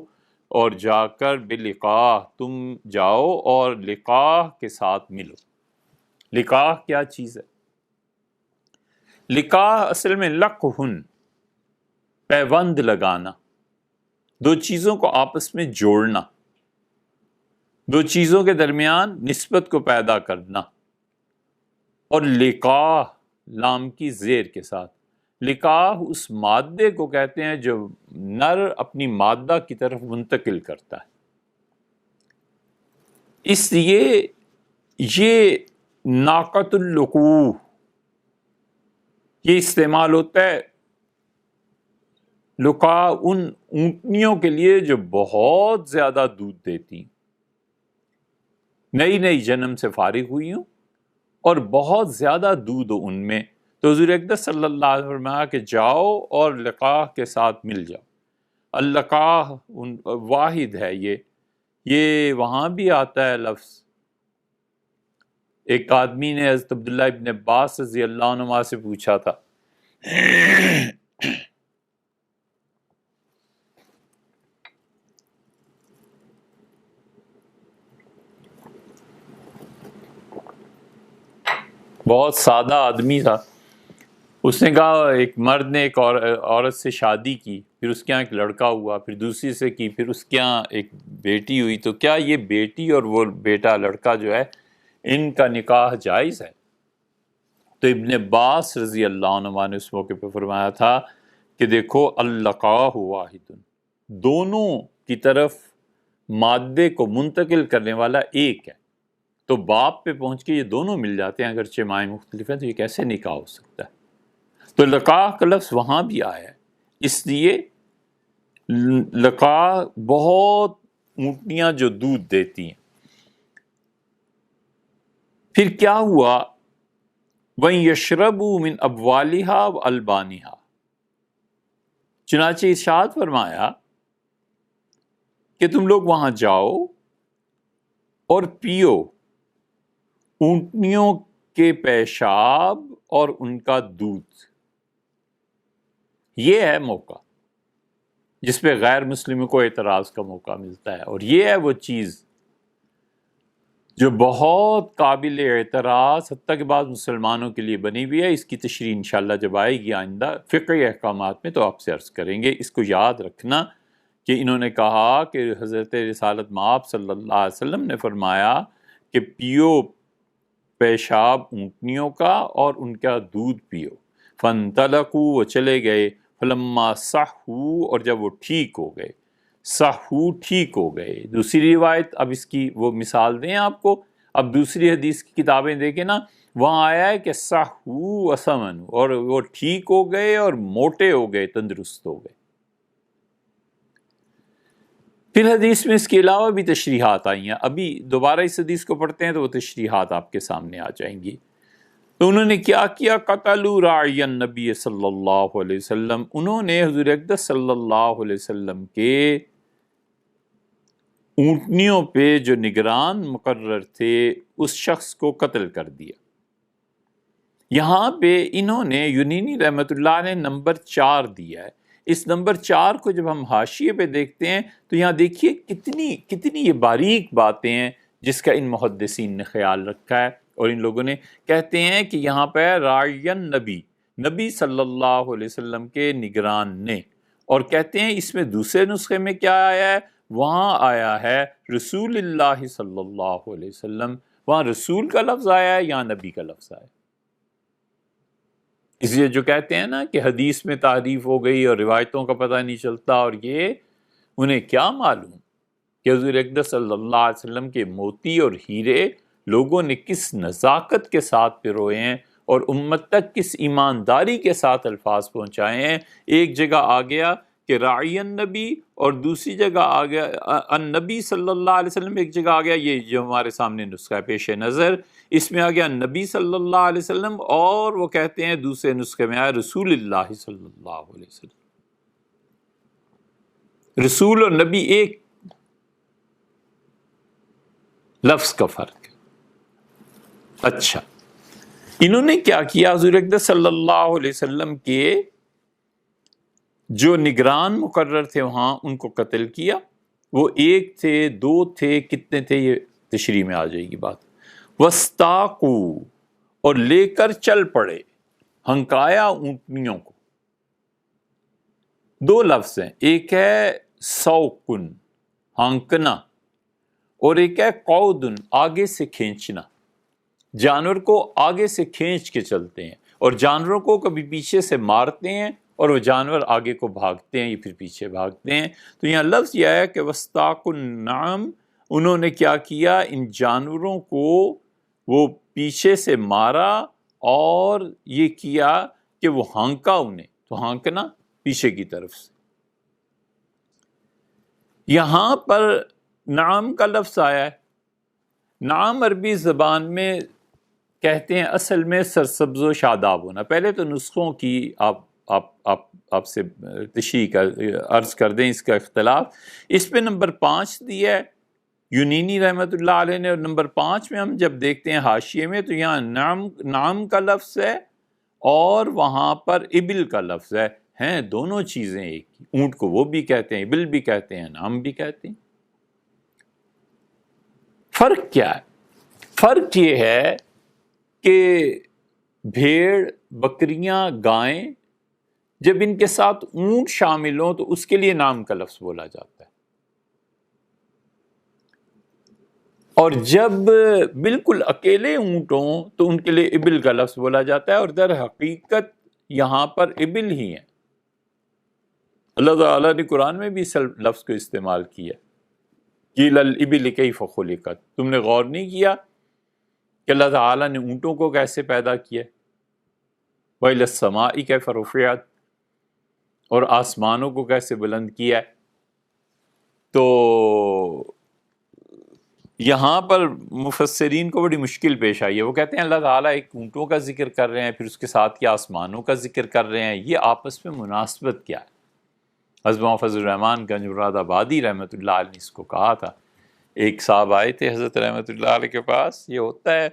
اور جا کر بلقاح، تم جاؤ اور لقاح کے ساتھ ملو۔ لقاح کیا چیز ہے؟ لقاح اصل میں لقحن، پیوند لگانا، دو چیزوں کو آپس میں جوڑنا، دو چیزوں کے درمیان نسبت کو پیدا کرنا۔ اور لقاح لام کی زیر کے ساتھ، لقاح اس مادے کو کہتے ہیں جو نر اپنی مادہ کی طرف منتقل کرتا ہے۔ اس لیے یہ ناقۃ اللقوح یہ استعمال ہوتا ہے لقاح ان اونٹنیوں کے لیے جو بہت زیادہ دودھ دیتی، نئی نئی جنم سے فارغ ہوئی ہوں اور بہت زیادہ دودھ ہو ان میں، تو حضور اقدس صلی اللہ علیہ وسلم فرمایا کہ جاؤ اور لقاح کے ساتھ مل جاؤ۔ اللقاح واحد ہے، یہ وہاں بھی آتا ہے لفظ۔ ایک آدمی نے حضرت عبداللہ ابن عباس رضی اللہ عنہما سے پوچھا تھا بہت سادہ آدمی تھا، اس نے کہا ایک مرد نے ایک عورت سے شادی کی، پھر اس کے یہاں ایک لڑکا ہوا، پھر دوسری سے کی، پھر اس کے یہاں ایک بیٹی ہوئی، تو کیا یہ بیٹی اور وہ بیٹا لڑکا جو ہے ان کا نکاح جائز ہے؟ تو ابن عباس رضی اللہ عنہ نے اس موقع پہ فرمایا تھا کہ دیکھو اللقاح واحد، دونوں کی طرف مادے کو منتقل کرنے والا ایک ہے، تو باپ پہ پہنچ کے یہ دونوں مل جاتے ہیں، اگرچہ مائیں مختلف ہیں، تو یہ کیسے نکاح ہو سکتا ہے؟ تو لقاح کا لفظ وہاں بھی آیا ہے، اس لیے لقاح بہت اونٹنیاں جو دودھ دیتی ہیں۔ پھر کیا ہوا؟ وَإِن يَشْرَبُوا مِنْ أَبْوَالِهَا وَأَلْبَانِهَا، چنانچہ ارشاد فرمایا کہ تم لوگ وہاں جاؤ اور پیو اونٹنیوں کے پیشاب اور ان کا دودھ۔ یہ ہے موقع جس پہ غیر مسلموں کو اعتراض کا موقع ملتا ہے، اور یہ ہے وہ چیز جو بہت قابل اعتراض حتیٰ کہ بعض مسلمانوں کے لیے بنی ہوئی ہے۔ اس کی تشریح انشاءاللہ جب آئے گی آئندہ فقہی احکامات میں تو آپ سے عرض کریں گے۔ اس کو یاد رکھنا کہ انہوں نے کہا کہ حضرت رسالت مآب صلی اللہ علیہ وسلم نے فرمایا کہ پیو پیشاب اونٹنیوں کا اور ان کا دودھ پیو۔ فانطلقوا، وہ چلے گئے، فلما صحوا، اور جب وہ ٹھیک ہو گئے، صحو ٹھیک ہو گئے۔ دوسری روایت، اب اس کی وہ مثال دیں آپ کو، اب دوسری حدیث کی کتابیں دیکھیں نا، وہاں آیا ہے کہ صحو وسمن، اور وہ ٹھیک ہو گئے اور موٹے ہو گئے، تندرست ہو گئے۔ پھر حدیث میں اس کے علاوہ بھی تشریحات آئی ہیں، ابھی دوبارہ اس حدیث کو پڑھتے ہیں تو وہ تشریحات آپ کے سامنے آ جائیں گی۔ تو انہوں نے کیا کیا؟ قتلوا راعی النبی صلی اللہ علیہ وسلم، انہوں نے حضور اقدس صلی اللہ علیہ وسلم کے اونٹنیوں پہ جو نگران مقرر تھے اس شخص کو قتل کر دیا۔ یہاں پہ انہوں نے یونینی رحمۃ اللہ نے نمبر 4 دیا ہے۔ اس نمبر 4 کو جب ہم حاشیے پہ دیکھتے ہیں تو یہاں دیکھیے کتنی یہ باریک باتیں ہیں جس کا ان محدثین نے خیال رکھا ہے، اور ان لوگوں نے کہتے ہیں کہ یہاں پہ راعین نبی صلی اللہ علیہ وسلم کے نگران نے، اور کہتے ہیں اس میں دوسرے نسخے میں کیا آیا ہے؟ وہاں آیا ہے رسول اللہ صلی اللہ علیہ وسلم، وہاں رسول کا لفظ آیا ہے، یہاں نبی کا لفظ آیا ہے۔ اس لیے جو کہتے ہیں نا کہ حدیث میں تعریف ہو گئی اور روایتوں کا پتہ نہیں چلتا، اور یہ انہیں کیا معلوم کہ حضور اقدس صلی اللہ علیہ وسلم کے موتی اور ہیرے لوگوں نے کس نزاکت کے ساتھ پروئے ہیں اور امت تک کس ایمانداری کے ساتھ الفاظ پہنچائے ہیں۔ ایک جگہ آ گیا کہ راعی النبی، اور دوسری جگہ آ گیا النبی صلی اللہ علیہ وسلم، ایک جگہ آ گیا یہ جو ہمارے سامنے نسخہ پیش نظر، اس میں آ گیا نبی صلی اللہ علیہ وسلم، اور وہ کہتے ہیں دوسرے نسخے میں آیا رسول اللہ صلی اللہ علیہ وسلم۔ رسول اور نبی ایک لفظ کا فرق ہے۔ اچھا، انہوں نے کیا کیا؟ حضور اقدس صلی اللہ علیہ وسلم کے جو نگران مقرر تھے وہاں، ان کو قتل کیا۔ وہ ایک تھے، دو تھے، کتنے تھے یہ تشریح میں آ جائے گی بات۔ وستاقو، اور لے کر چل پڑے، ہنکایا اونٹنیوں کو۔ دو لفظ ہیں، ایک ہے سوکن، ہانکنا، اور ایک ہے قودن، آگے سے کھینچنا۔ جانور کو آگے سے کھینچ کے چلتے ہیں، اور جانوروں کو کبھی پیچھے سے مارتے ہیں اور وہ جانور آگے کو بھاگتے ہیں یا پھر پیچھے بھاگتے ہیں۔ تو یہاں لفظ یہ ہے کہ وستاق النعم، انہوں نے کیا کیا؟ ان جانوروں کو وہ پیچھے سے مارا اور یہ کیا کہ وہ ہانکا انہیں۔ تو ہانکنا پیچھے کی طرف سے۔ یہاں پر نعم کا لفظ آیا ہے۔ نعم عربی زبان میں کہتے ہیں اصل میں سرسبز و شاداب ہونا۔ پہلے تو نسخوں کی آپ سے تشریح عرض کر دیں اس کا اختلاف۔ اس پہ نمبر 5 دیا ہے یونینی رحمۃ اللہ علیہ نے، اور نمبر 5 میں ہم جب دیکھتے ہیں حاشیے میں تو یہاں نعم کا لفظ ہے اور وہاں پر ابل کا لفظ ہے۔ ہیں دونوں چیزیں ایک ہی، اونٹ کو وہ بھی کہتے ہیں، ابل بھی کہتے ہیں، نعم بھی کہتے ہیں۔ فرق کیا ہے؟ فرق یہ ہے کہ بھیڑ، بکریاں، گائیں، جب ان کے ساتھ اونٹ شامل ہوں تو اس کے لیے نام کا لفظ بولا جاتا ہے، اور جب بالکل اکیلے اونٹ ہوں تو ان کے لیے ابل کا لفظ بولا جاتا ہے۔ اور در حقیقت یہاں پر ابل ہی ہیں۔ اللہ تعالیٰ نے قرآن میں بھی اس لفظ کو استعمال کیا، قیل الابل کیف خلقت۔ تم نے غور نہیں کیا کہ اللہ تعالیٰ نے اونٹوں کو کیسے پیدا کیا؟ وَإِلَى السَّمَاءِ كَيْفَ رُفِعَتْ، اور آسمانوں کو کیسے بلند کیا ہے۔ تو یہاں پر مفسرین کو بڑی مشکل پیش آئی ہے۔ وہ کہتے ہیں اللہ تعالیٰ ایک اونٹوں کا ذکر کر رہے ہیں، پھر اس کے ساتھ کیا آسمانوں کا ذکر کر رہے ہیں، یہ آپس میں مناسبت کیا ہے؟ حضرت محمد فضل الرحمان گنج مراد آبادی رحمۃ اللہ علیہ نے اس کو کہا تھا۔ ایک صاحب آئے تھے حضرت رحمۃ اللہ علیہ کے پاس۔ یہ ہوتا ہے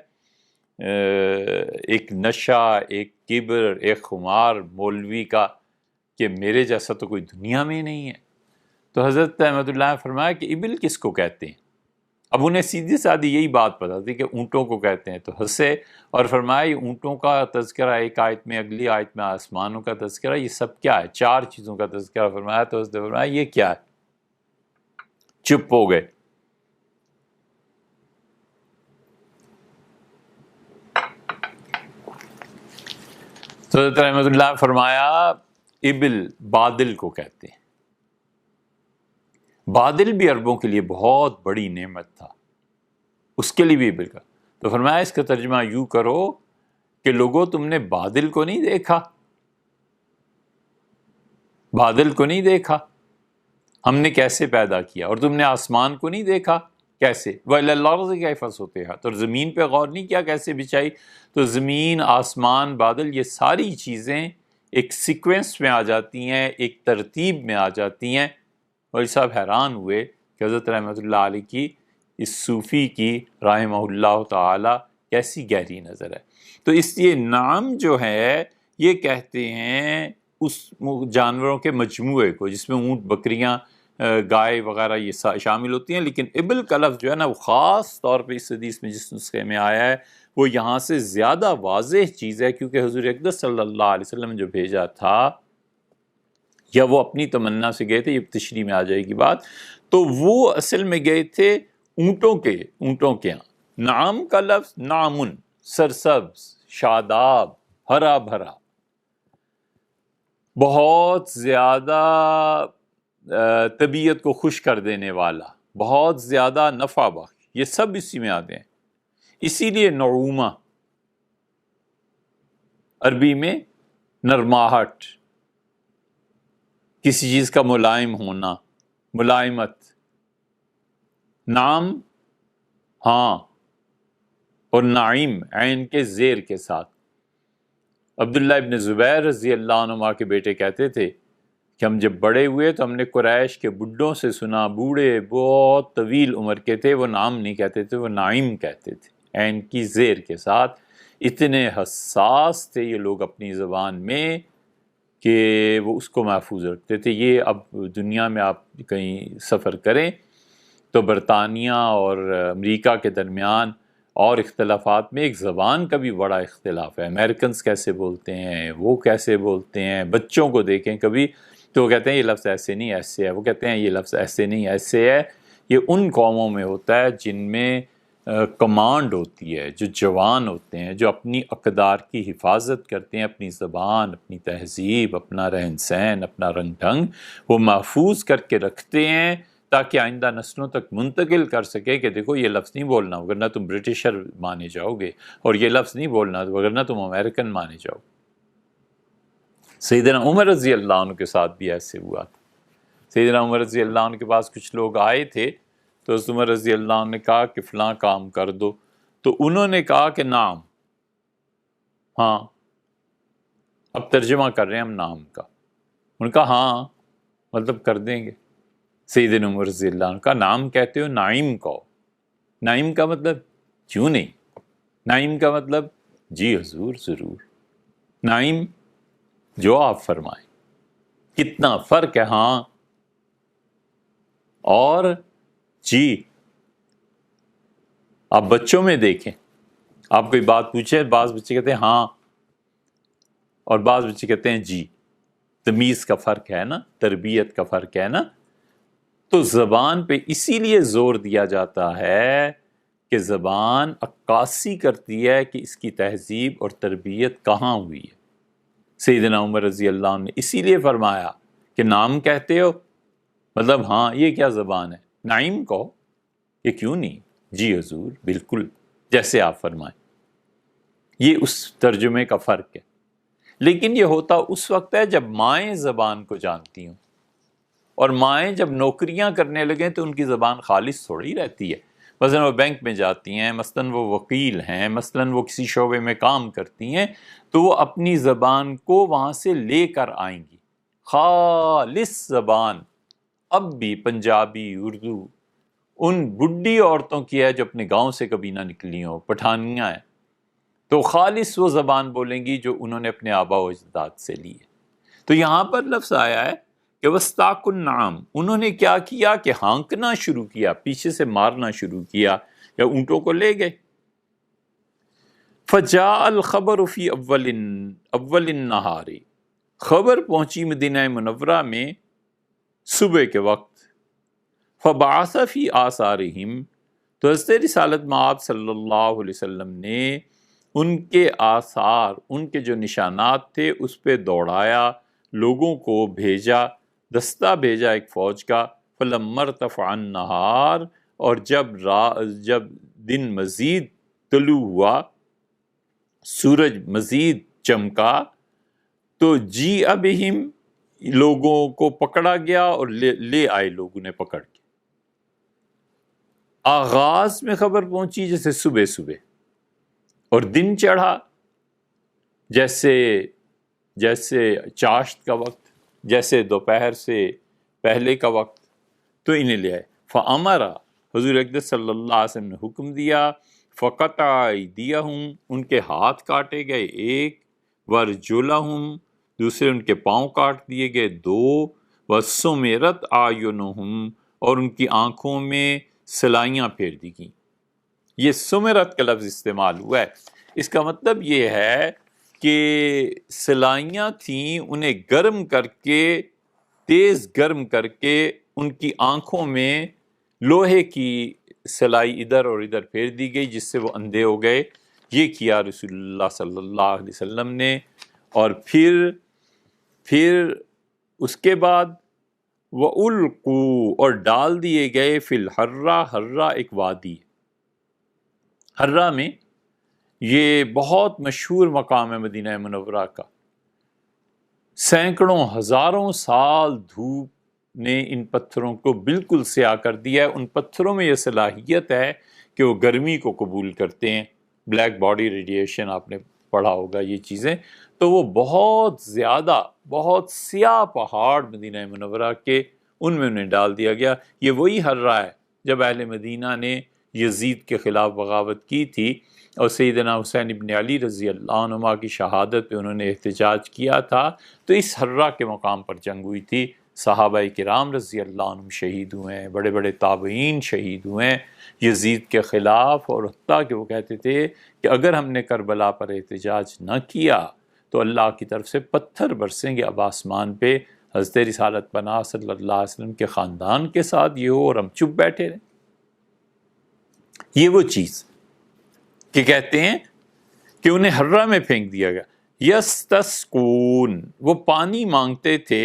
ایک نشہ، ایک کبر، ایک خمار مولوی کا کہ میرے جیسا تو کوئی دنیا میں نہیں ہے۔ تو حضرت رحمۃ اللہ نے فرمایا کہ ابل کس کو کہتے ہیں؟ اب انہیں سیدھی سادھی یہی بات پتا تھی کہ اونٹوں کو کہتے ہیں، تو ہنسے اور فرمایا یہ اونٹوں کا تذکرہ ایک آیت میں، اگلی آیت میں آسمانوں کا تذکرہ، یہ سب کیا ہے؟ 4 چیزوں کا تذکرہ فرمایا۔ تو حضرت نے فرمایا یہ کیا ہے؟ چپ ہو گئے۔ تو حضرت رحمۃ اللہ نے فرمایا ابل بادل کو کہتے ہیں۔ بادل بھی عربوں کے لیے بہت بڑی نعمت تھا، اس کے لیے بھی ابل کا۔ تو فرمایا اس کا ترجمہ یوں کرو کہ لوگوں تم نے بادل کو نہیں دیکھا، بادل کو نہیں دیکھا ہم نے کیسے پیدا کیا، اور تم نے آسمان کو نہیں دیکھا کیسے، وَإِلَى الْأَرْضِ كَيْفَ سُطِحَتْ، تو زمین پہ غور نہیں کیا کیسے بچھائی۔ تو زمین، آسمان، بادل، یہ ساری چیزیں ایک سیکوینس میں آ جاتی ہیں، ایک ترتیب میں آ جاتی ہیں۔ اور صاحب حیران ہوئے کہ حضرت رحمۃ اللہ علیہ کی اس صوفی کی رحمہ اللہ تعالی کیسی گہری نظر ہے۔ تو اس لیے نعم جو ہے یہ کہتے ہیں اس جانوروں کے مجموعے کو جس میں اونٹ، بکریاں، گائے وغیرہ یہ شامل ہوتی ہیں۔ لیکن ابل کا لفظ جو ہے نا وہ خاص طور پہ اس حدیث میں جس نسخے میں آیا ہے وہ یہاں سے زیادہ واضح چیز ہے، کیونکہ حضور اقدس صلی اللہ علیہ وسلم جو بھیجا تھا یا وہ اپنی تمنا سے گئے تھے، یہ تشریح میں آ جائے گی بات، تو وہ اصل میں گئے تھے اونٹوں کے یہاں۔ نعم کا لفظ نعمن، سرسبز، شاداب، ہرا بھرا، بہت زیادہ طبیعت کو خوش کر دینے والا، بہت زیادہ نفع بخش، یہ سب اسی میں آتے ہیں۔ اسی لیے نعومہ عربی میں نرماہٹ، کسی چیز کا ملائم ہونا، ملائمت۔ نعم ہاں، اور نعیم عین کے زیر کے ساتھ۔ عبداللہ ابن زبیر رضی اللہ عنہ کے بیٹے کہتے تھے کہ ہم جب بڑے ہوئے تو ہم نے قریش کے بڈھوں سے سنا، بوڑھے بہت طویل عمر کے تھے، وہ نام نہیں کہتے تھے، وہ نعیم کہتے تھے، عین کی زیر کے ساتھ۔ اتنے حساس تھے یہ لوگ اپنی زبان میں کہ وہ اس کو محفوظ رکھتے تھے۔ یہ اب دنیا میں آپ کہیں سفر کریں تو برطانیہ اور امریکہ کے درمیان اور اختلافات میں ایک زبان کا بھی بڑا اختلاف ہے۔ امریکنز کیسے بولتے ہیں، وہ کیسے بولتے ہیں، بچوں کو دیکھیں کبھی تو وہ کہتے ہیں یہ لفظ ایسے نہیں ایسے ہے، وہ کہتے ہیں یہ لفظ ایسے نہیں ایسے ہے۔ یہ ان قوموں میں ہوتا ہے جن میں کمانڈ ہوتی ہے، جو جوان ہوتے ہیں، جو اپنی اقدار کی حفاظت کرتے ہیں، اپنی زبان، اپنی تہذیب، اپنا رہن سہن، اپنا رنگ ڈھنگ وہ محفوظ کر کے رکھتے ہیں تاکہ آئندہ نسلوں تک منتقل کر سکے کہ دیکھو یہ لفظ نہیں بولنا وگرنہ تم برٹشر مانے جاؤ گے، اور یہ لفظ نہیں بولنا وگرنہ تم امریکن مانے جاؤ۔ سیدنا عمر رضی اللہ عنہ کے ساتھ بھی ایسے ہوا تھا۔ سیدنا عمر رضی اللہ عنہ کے پاس کچھ لوگ آئے تھے تو حضرت عمر رضی اللہ عنہ نے کہا کہ فلاں کام کر دو، تو انہوں نے کہا کہ نام، ہاں اب ترجمہ کر رہے ہیں ہم نام کا۔ انہوں نے کہا ہاں مطلب کر دیں گے۔ سیدنا عمر رضی اللہ عنہ کا نام کہتے ہو نعیم کہو۔ نعیم کا مطلب کیوں نہیں، نعیم کا مطلب جی حضور ضرور، نعیم جو آپ فرمائیں۔ کتنا فرق ہے ہاں اور جی۔ آپ بچوں میں دیکھیں، آپ کوئی بات پوچھیں، بعض بچے کہتے ہیں ہاں اور بعض بچے کہتے ہیں جی۔ تمیز کا فرق ہے نا، تربیت کا فرق ہے نا۔ تو زبان پہ اسی لیے زور دیا جاتا ہے کہ زبان عکاسی کرتی ہے کہ اس کی تہذیب اور تربیت کہاں ہوئی ہے۔ سیدنا عمر رضی اللہ عنہ نے اسی لیے فرمایا کہ نام کہتے ہو مطلب ہاں یہ کیا زبان ہے، نعیم کہو، یہ کیوں نہیں، جی حضور بالکل جیسے آپ فرمائیں۔ یہ اس ترجمے کا فرق ہے۔ لیکن یہ ہوتا اس وقت ہے جب مائیں زبان کو جانتی ہوں، اور مائیں جب نوکریاں کرنے لگیں تو ان کی زبان خالص تھوڑی رہتی ہے۔ مثلاً وہ بینک میں جاتی ہیں، مثلاً وہ وکیل ہیں، مثلاً وہ کسی شعبے میں کام کرتی ہیں، تو وہ اپنی زبان کو وہاں سے لے کر آئیں گی، خالص زبان۔ اب بھی پنجابی، اردو ان بڈھی عورتوں کی ہے جو اپنے گاؤں سے کبھی نہ نکلی ہوں، پٹھانیاں ہیں، تو خالص وہ زبان بولیں گی جو انہوں نے اپنے آبا و اجداد سے لی ہے۔ تو یہاں پر لفظ آیا ہے کہ وَاسْتَاقُ النَّعَامَ، انہوں نے کیا کیا کہ ہانکنا شروع کیا، پیچھے سے مارنا شروع کیا یا اونٹوں کو لے گئے۔ فَجَاءَ الْخَبَرُ فِي أَوَّلِ النَّهَارِ، خبر پہنچی مدینہ منورہ میں صبح کے وقت۔ فَبَعَثَ فِي آثَارِهِمْ، تو حضرت رسالت مآب صلی اللہ علیہ وسلم نے ان کے آثار، ان کے جو نشانات تھے اس پہ دوڑایا، لوگوں کو بھیجا، دستہ بھیجا ایک فوج کا۔ فَلَمَّا ارْتَفَعَ النَّهَارُ، اور جب دن مزید طلوع ہوا، سورج مزید چمکا، تو جی بہم، لوگوں کو پکڑا گیا اور لے آئے لوگوں نے پکڑ کے۔ آغاز میں خبر پہنچی جیسے صبح صبح، اور دن چڑھا جیسے چاشت کا وقت، جیسے دوپہر سے پہلے کا وقت، تو انہیں لے آئے۔ فَأَمَرَ، حضور اقدس صلی اللہ علیہ وسلم نے حکم دیا، فَقَطَعَ أَيْدِيَهُمْ، ان کے ہاتھ کاٹے گئے ایک، وَأَرْجُلَهُمْ، دوسرے ان کے پاؤں کاٹ دیے گئے دو، وَسُمِرَتْ أَعْيُنُهُمْ، اور ان کی آنکھوں میں سلائیاں پھیر دی گئیں۔ یہ سمرت کا لفظ استعمال ہوا ہے، اس کا مطلب یہ ہے کہ سلائیاں تھیں، انہیں گرم کر کے، تیز گرم کر کے ان کی آنکھوں میں لوہے کی سلائی ادھر اور ادھر پھیر دی گئی، جس سے وہ اندھے ہو گئے۔ یہ کیا رسول اللہ صلی اللہ علیہ وسلم نے، اور پھر اس کے بعد وَأُلْقُوا، اور ڈال دیے گئے، فی الحرہ، حرہ ایک وادی، حرہ میں یہ بہت مشہور مقام ہے مدینہ منورہ کا۔ سینکڑوں ہزاروں سال دھوپ نے ان پتھروں کو بالکل سیاہ کر دیا ہے۔ ان پتھروں میں یہ صلاحیت ہے کہ وہ گرمی کو قبول کرتے ہیں۔ بلیک باڈی ریڈیشن آپ نے پڑھا ہوگا یہ چیزیں، تو وہ بہت زیادہ، بہت سیاہ پہاڑ مدینہ منورہ کے ان میں انہیں ڈال دیا گیا۔ یہ وہی حرہ ہے جب اہل مدینہ نے یزید کے خلاف بغاوت کی تھی اور سیدنا حسین ابن علی رضی اللہ عنہما کی شہادت پہ انہوں نے احتجاج کیا تھا، تو اس حرہ کے مقام پر جنگ ہوئی تھی۔ صحابہ کرام رضی اللہ عنہم شہید ہوئے ہیں، بڑے بڑے تابعین شہید ہوئے ہیں یزید کے خلاف، اور حتیٰ کہ وہ کہتے تھے کہ اگر ہم نے کربلا پر احتجاج نہ کیا تو اللہ کی طرف سے پتھر برسیں گے اب آسمان پہ، حضرت رسالت پناہ صلی اللہ علیہ وسلم کے خاندان کے ساتھ یہ ہو اور ہم چپ بیٹھے رہیں۔ یہ وہ چیز کہ کہتے ہیں کہ انہیں حرہ میں پھینک دیا گیا۔ یستسقون، وہ پانی مانگتے تھے،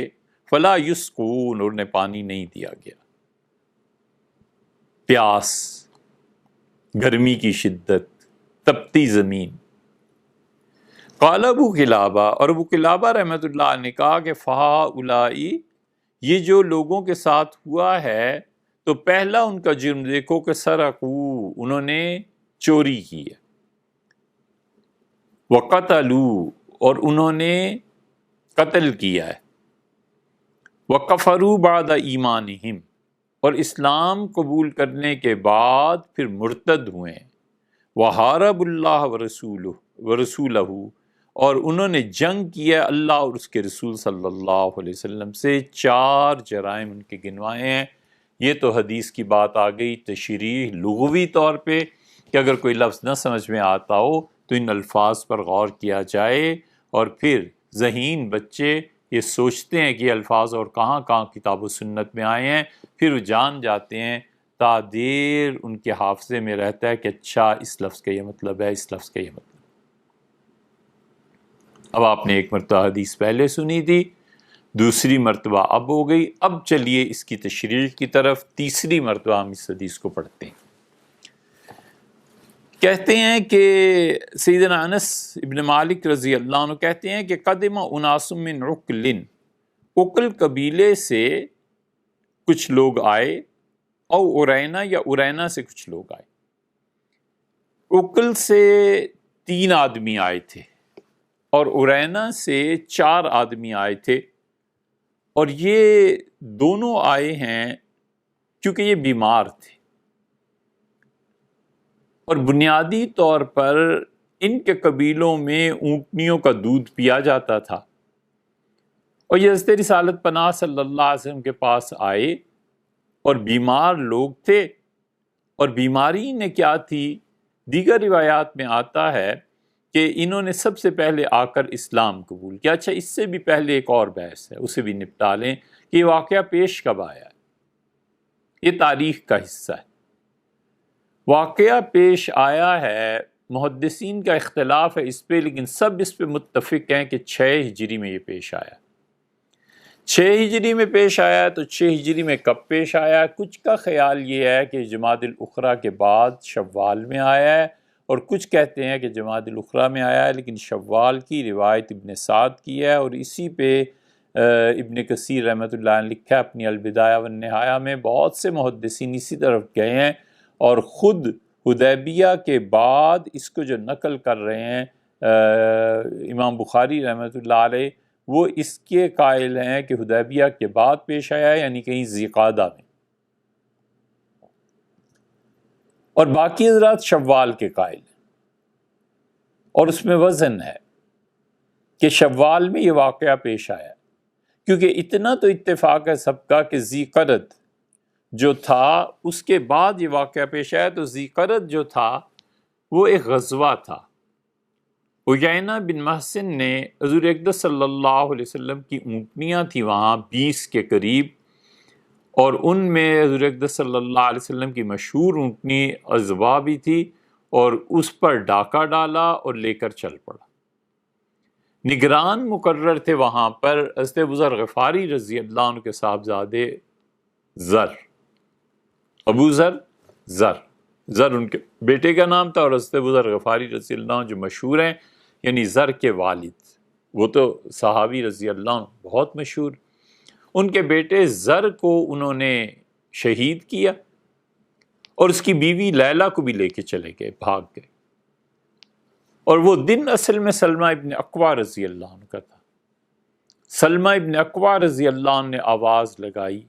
فلا یسقون، اور انہیں پانی نہیں دیا گیا۔ پیاس، گرمی کی شدت، تپتی زمین۔ قال ابو قلابہ، اور ابو قلابہ رحمۃ اللہ علیہ نے کہا کہ فہؤلائی، یہ جو لوگوں کے ساتھ ہوا ہے تو پہلا ان کا جرم دیکھو کہ سرقو، انہوں نے چوری کی ہے، وقتلوا، اور انہوں نے قتل کیا ہے، وکفروا بعد ایمانہم، اور اسلام قبول کرنے کے بعد پھر مرتد ہوئے ہیں، وحاربوا اللہ ورسولہ، اور انہوں نے جنگ کیا اللہ اور اس کے رسول صلی اللہ علیہ وسلم سے۔ 4 جرائم ان کے گنوائے ہیں۔ یہ تو حدیث کی بات آ گئی تشریح لغوی طور پہ کہ اگر کوئی لفظ نہ سمجھ میں آتا ہو تو ان الفاظ پر غور کیا جائے، اور پھر ذہین بچے یہ سوچتے ہیں کہ یہ الفاظ اور کہاں کہاں کتاب و سنت میں آئے ہیں، پھر وہ جان جاتے ہیں، تا دیر ان کے حافظے میں رہتا ہے کہ اچھا اس لفظ کا یہ مطلب ہے، اس لفظ کا یہ مطلب۔ اب آپ نے ایک مرتبہ حدیث پہلے سنی تھی، دوسری مرتبہ اب ہو گئی، اب چلیے اس کی تشریح کی طرف، تیسری مرتبہ ہم اس حدیث کو پڑھتے ہیں۔ کہتے ہیں کہ سیدنا انس ابن مالک رضی اللہ عنہ کہتے ہیں کہ قدم اناس من عقل، عقل قبیلے سے کچھ لوگ آئے، او ارینا، یا ارینا سے کچھ لوگ آئے۔ عقل سے 3 آدمی آئے تھے اور ارینا سے 4 آدمی آئے تھے، اور یہ دونوں آئے ہیں کیونکہ یہ بیمار تھے، اور بنیادی طور پر ان کے قبیلوں میں اونٹنیوں کا دودھ پیا جاتا تھا، اور یہ حضرت رسالت پناہ صلی اللہ علیہ وسلم کے پاس آئے اور بیمار لوگ تھے، اور بیماری نے کیا تھی، دیگر روایات میں آتا ہے کہ انہوں نے سب سے پہلے آ کر اسلام قبول کیا۔ اچھا، اس سے بھی پہلے ایک اور بحث ہے، اسے بھی نپٹا لیں کہ یہ واقعہ پیش کب آیا ہے۔ یہ تاریخ کا حصہ ہے۔ واقعہ پیش آیا ہے، محدثین کا اختلاف ہے اس پہ، لیکن سب اس پہ متفق ہیں کہ 6 ہجری میں یہ پیش آیا۔ 6 ہجری میں پیش آیا، تو 6 ہجری میں کب پیش آیا؟ کچھ کا خیال یہ ہے کہ جمادی الاخری کے بعد شوال میں آیا ہے، اور کچھ کہتے ہیں کہ جمادی الاخری میں آیا ہے، لیکن شوال کی روایت ابن سعد کی ہے، اور اسی پہ ابن کثیر رحمۃ اللہ علیہ لکھا ہے اپنی البدایہ والنہایہ میں۔ بہت سے محدثین اسی طرف گئے ہیں، اور خود حدیبیہ کے بعد اس کو جو نقل کر رہے ہیں امام بخاری رحمۃ اللہ علیہ، وہ اس کے قائل ہیں کہ حدیبیہ کے بعد پیش آیا ہے، یعنی کہیں ذی قعدہ میں، اور باقی حضرات شوال کے قائل ہیں، اور اس میں وزن ہے کہ شوال میں یہ واقعہ پیش آیا، کیونکہ اتنا تو اتفاق ہے سب کا کہ ذی قعدہ جو تھا اس کے بعد یہ واقعہ پیش آیا، تو ذی قعدہ جو تھا وہ ایک غزوہ تھا۔ عیینہ بن محسن نے حضور اقدس صلی اللہ علیہ وسلم کی اونٹنیاں تھیں وہاں 20 کے قریب، اور ان میں حضور اقدس صلی اللہ علیہ وسلم کی مشہور اونٹنی عذبہ بھی تھی، اور اس پر ڈاکہ ڈالا اور لے کر چل پڑا۔ نگران مقرر تھے وہاں پر حضرت ابو ذر غفاری رضی اللہ عنہ کے صاحبزادے ذر، ابو ذر، ذر ان کے بیٹے کا نام تھا، اور حضرت ابو ذر غفاری رضی اللہ عنہ جو مشہور ہیں، یعنی ذر کے والد، وہ تو صحابی رضی اللہ عنہ بہت مشہور، ان کے بیٹے ذر کو انہوں نے شہید کیا، اور اس کی بیوی لیلہ کو بھی لے کے چلے گئے، بھاگ گئے۔ اور وہ دن اصل میں سلمہ ابن اکوع رضی اللہ عنہ کا تھا۔ سلمہ ابن اکوع رضی اللہ عنہ نے آواز لگائی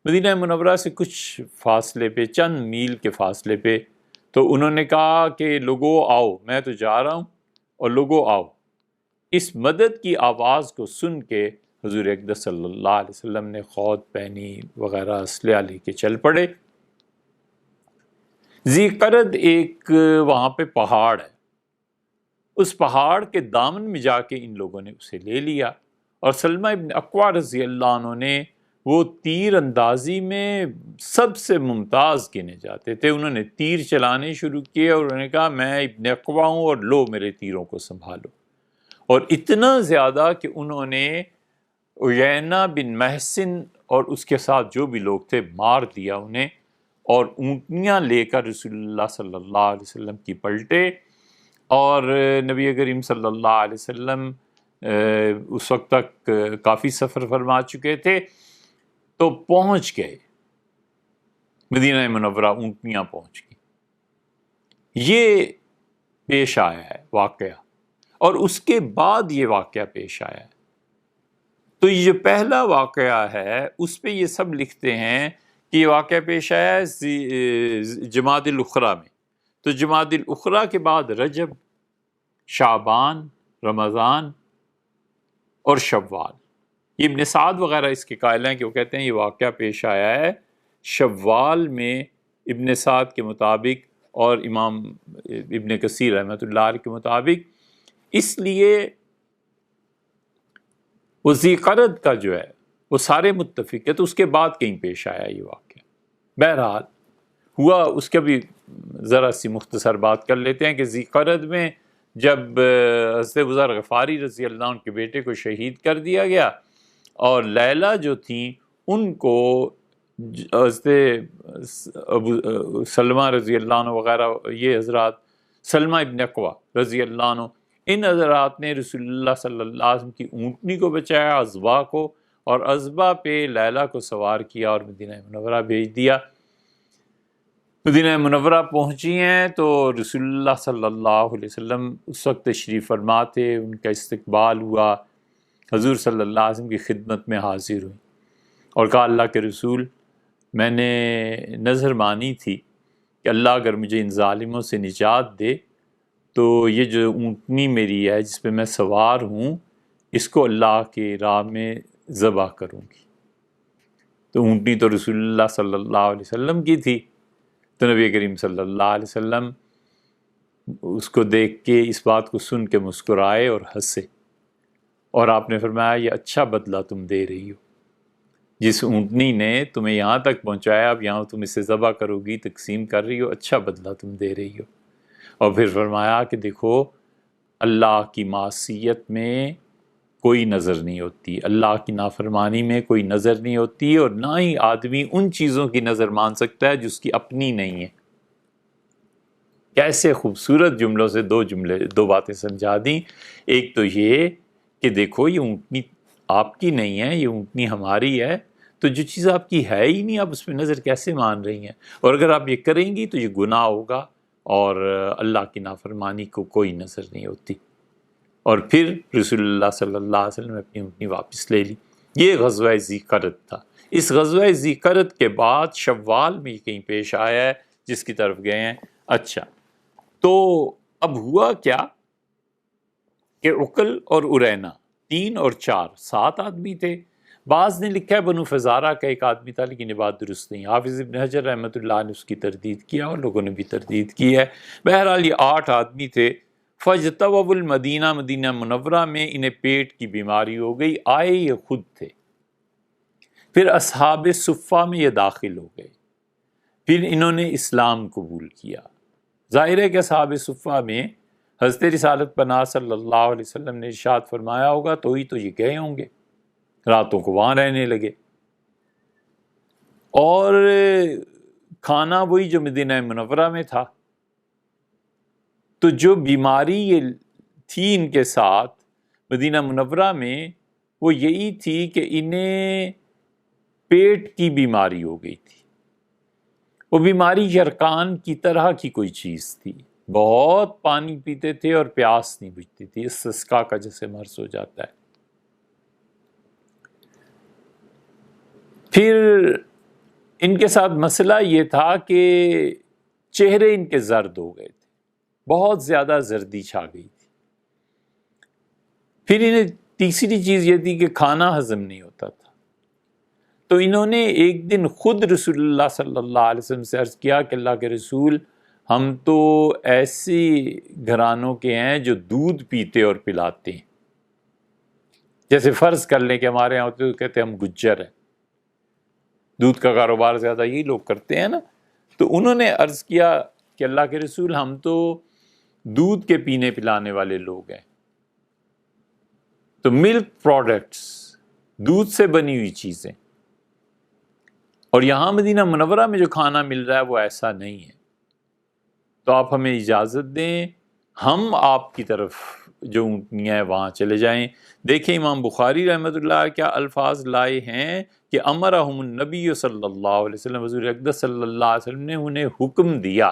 مدینہ منورہ سے کچھ فاصلے پہ، چند میل کے فاصلے پہ، تو انہوں نے کہا کہ لوگو آؤ، میں تو جا رہا ہوں اور لوگو آؤ۔ اس مدد کی آواز کو سن کے حضور اقدس صلی اللہ علیہ وسلم نے خود پہنی وغیرہ اسلحہ لے کے چل پڑے۔ ذی قرد ایک وہاں پہ پہاڑ ہے، اس پہاڑ کے دامن میں جا کے ان لوگوں نے اسے لے لیا، اور سلمہ ابن اکوع رضی اللہ عنہ نے وہ تیر اندازی میں سب سے ممتاز گنے جاتے تھے۔ انہوں نے تیر چلانے شروع کیے اور انہوں نے کہا میں ابن اکوع ہوں اور لو میرے تیروں کو سنبھالو، اور اتنا زیادہ کہ انہوں نے عیینہ بن محسن اور اس کے ساتھ جو بھی لوگ تھے مار دیا انہیں، اور اونٹنیاں لے کر رسول اللہ صلی اللہ علیہ وسلم کی پلٹے، اور نبی کریم صلی اللہ علیہ وسلم اس وقت تک کافی سفر فرما چکے تھے، تو پہنچ گئے مدینہ منورہ، اونٹنیاں پہنچ گئی۔ یہ پیش آیا ہے واقعہ، اور اس کے بعد یہ واقعہ پیش آیا ہے۔ تو یہ جو پہلا واقعہ ہے اس پہ یہ سب لکھتے ہیں کہ یہ واقعہ پیش آیا ہے جمادی الاخری میں، تو جمادی الاخری کے بعد رجب، شعبان، رمضان اور شوال۔ یہ ابن سعد وغیرہ اس کے قائل ہیں کہ وہ کہتے ہیں یہ واقعہ پیش آیا ہے شوال میں ابن سعد کے مطابق اور امام ابن کثیر رحمۃ اللہ علیہ کے مطابق، اس لیے وہ ذی قرد کا جو ہے وہ سارے متفق ہے، تو اس کے بعد کہیں پیش آیا یہ واقعہ۔ بہرحال ہوا، اس کا بھی ذرا سی مختصر بات کر لیتے ہیں کہ ذی قرد میں جب حضرت ابوذر غفاری رضی اللہ عنہ کے بیٹے کو شہید کر دیا گیا، اور لیلہ جو تھیں ان کو حضرت ابو سلمہ رضی اللہ عنہ وغیرہ، یہ حضرات سلمہ ابن اکوع رضی اللہ عنہ، ان حضرات نے رسول اللہ صلی اللہ علیہ وسلم کی اونٹنی کو بچایا، عذبہ کو، اور عذبہ پہ لیلہ کو سوار کیا اور مدینہ منورہ بھیج دیا۔ مدینہ منورہ پہنچی ہیں تو رسول اللہ صلی اللہ علیہ وسلم اس وقت تشریف فرما تھے، ان کا استقبال ہوا، حضور صلی اللہ علیہ وسلم کی خدمت میں حاضر ہوئی اور کہا اللہ کے رسول، میں نے نظر مانی تھی کہ اللہ اگر مجھے ان ظالموں سے نجات دے تو یہ جو اونٹنی میری ہے جس پہ میں سوار ہوں، اس کو اللہ کی راہ میں ذبح کروں گی۔ تو اونٹنی تو رسول اللہ صلی اللہ علیہ وسلم کی تھی، تو نبی کریم صلی اللہ علیہ وسلم اس کو دیکھ کے، اس بات کو سن کے مسکرائے اور ہنسے، اور آپ نے فرمایا یہ اچھا بدلہ تم دے رہی ہو، جس اونٹنی نے تمہیں یہاں تک پہنچایا، اب یہاں تم اسے ذبح کرو گی، تقسیم کر رہی ہو، اچھا بدلہ تم دے رہی ہو۔ اور پھر فرمایا کہ دیکھو اللہ کی معصیت میں کوئی نظر نہیں ہوتی، اللہ کی نافرمانی میں کوئی نظر نہیں ہوتی، اور نہ ہی آدمی ان چیزوں کی نظر مان سکتا ہے جو اس کی اپنی نہیں ہے۔ کیسے خوبصورت جملوں سے دو باتیں سمجھا دیں۔ ایک تو یہ کہ دیکھو یہ اونٹنی آپ کی نہیں ہے، یہ اونٹنی ہماری ہے، تو جو چیز آپ کی ہے ہی نہیں آپ اس پہ نظر کیسے مان رہی ہیں، اور اگر آپ یہ کریں گی تو یہ گناہ ہوگا، اور اللہ کی نافرمانی کو کوئی نظر نہیں ہوتی۔ اور پھر رسول اللہ صلی اللہ علیہ وسلم نے اپنی اونٹنی واپس لے لی۔ یہ غزوہ ذی قرد تھا۔ اس غزوہ ذی قرد کے بعد شوال میں کہیں پیش آیا ہے جس کی طرف گئے ہیں۔ اچھا، تو اب ہوا کیا کہ عقل اور ارینا 3 اور 4 7 آدمی تھے۔ بعض نے لکھا ہے بنو فزارہ کا ایک آدمی تھا، لیکن یہ بات درست نہیں۔ حافظ ابن حجر رحمۃ اللہ نے اس کی تردید کیا، اور لوگوں نے بھی تردید کی ہے۔ بہرحال یہ 8 آدمی تھے۔ فاجتووا المدینہ، مدینہ منورہ میں انہیں پیٹ کی بیماری ہو گئی، آئے یہ خود تھے۔ پھر اصحاب صفہ میں یہ داخل ہو گئے، پھر انہوں نے اسلام قبول کیا۔ ظاہر ہے کہ اصحاب صفہ میں حضرت رسالت پناہ صلی اللہ علیہ وسلم نے ارشاد فرمایا ہوگا تو ہی تو یہ گئے ہوں گے، راتوں کو وہاں رہنے لگے، اور کھانا وہی جو مدینہ منورہ میں تھا۔ تو جو بیماری یہ تھی ان کے ساتھ مدینہ منورہ میں، وہ یہی تھی کہ انہیں پیٹ کی بیماری ہو گئی تھی۔ وہ بیماری یرقان کی طرح کی کوئی چیز تھی، بہت پانی پیتے تھے اور پیاس نہیں بجھتی تھی، استسقاء کا جیسے مرض ہو جاتا ہے۔ پھر ان کے ساتھ مسئلہ یہ تھا کہ چہرے ان کے زرد ہو گئے تھے، بہت زیادہ زردی چھا گئی تھی۔ پھر انہیں تیسری چیز یہ تھی کہ کھانا ہضم نہیں ہوتا تھا، تو انہوں نے ایک دن خود رسول اللہ صلی اللہ علیہ وسلم سے عرض کیا کہ اللہ کے رسول، ہم تو ایسی گھرانوں کے ہیں جو دودھ پیتے اور پلاتے ہیں، جیسے فرض کر لیں کہ ہمارے یہاں ہوتے تو کہتے ہیں ہم گجر ہیں، دودھ کا کاروبار زیادہ یہی لوگ کرتے ہیں نا۔ تو انہوں نے عرض کیا کہ اللہ کے رسول، ہم تو دودھ کے پینے پلانے والے لوگ ہیں، تو ملک پروڈکٹس، دودھ سے بنی ہوئی چیزیں، اور یہاں مدینہ منورہ میں جو کھانا مل رہا ہے وہ ایسا نہیں ہے، تو آپ ہمیں اجازت دیں ہم آپ کی طرف جو اونٹنیاں ہیں وہاں چلے جائیں۔ دیکھیں امام بخاری رحمۃ اللہ کیا الفاظ لائے ہیں کہ امرہم النبی صلی اللہ علیہ وسلم، حضور اقدس صلی اللہ علیہ وسلم نے انہیں حکم دیا۔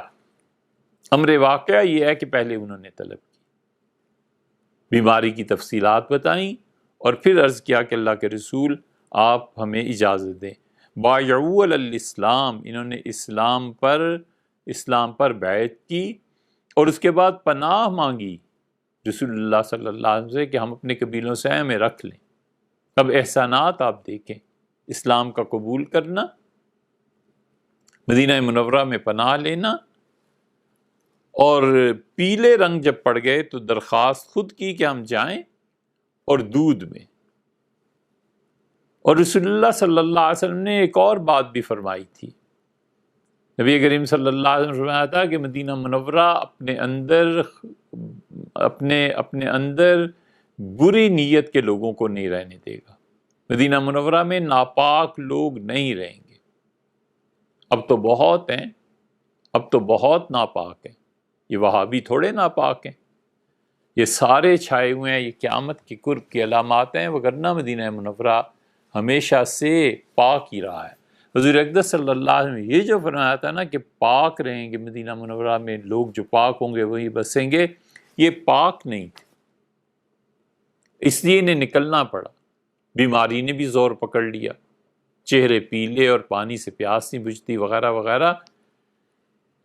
امر واقعہ یہ ہے کہ پہلے انہوں نے طلب کی، بیماری کی تفصیلات بتائیں، اور پھر عرض کیا کہ اللہ کے رسول آپ ہمیں اجازت دیں۔ بایعوا علی الاسلام، انہوں نے اسلام پر بیعت کی، اور اس کے بعد پناہ مانگی رسول اللہ صلی اللہ علیہ وسلم سے کہ ہم اپنے قبیلوں سے ہمیں رکھ لیں۔ اب احسانات آپ دیکھیں، اسلام کا قبول کرنا، مدینہ منورہ میں پناہ لینا، اور پیلے رنگ جب پڑ گئے تو درخواست خود کی کہ ہم جائیں، اور دودھ میں۔ اور رسول اللہ صلی اللہ علیہ وسلم نے ایک اور بات بھی فرمائی تھی، نبی کریم صلی اللہ علیہ وسلم فرمایا تھا کہ مدینہ منورہ اپنے اندر بری نیت کے لوگوں کو نہیں رہنے دے گا، مدینہ منورہ میں ناپاک لوگ نہیں رہیں گے۔ اب تو بہت ہیں، اب تو بہت ناپاک ہیں، یہ وہابی تھوڑے ناپاک ہیں، یہ سارے چھائے ہوئے ہیں، یہ قیامت کی قرب کی علامات ہیں، وگرنہ مدینہ منورہ ہمیشہ سے پاک ہی رہا ہے۔ حضور اقدس صلی اللہ علیہ وسلم یہ جو فرمایا تھا نا کہ پاک رہیں گے مدینہ منورہ میں لوگ، جو پاک ہوں گے وہی بسیں گے، یہ پاک نہیں تھے، اس لیے انہیں نکلنا پڑا، بیماری نے بھی زور پکڑ لیا، چہرے پیلے اور پانی سے پیاس نہیں بجھتی وغیرہ وغیرہ،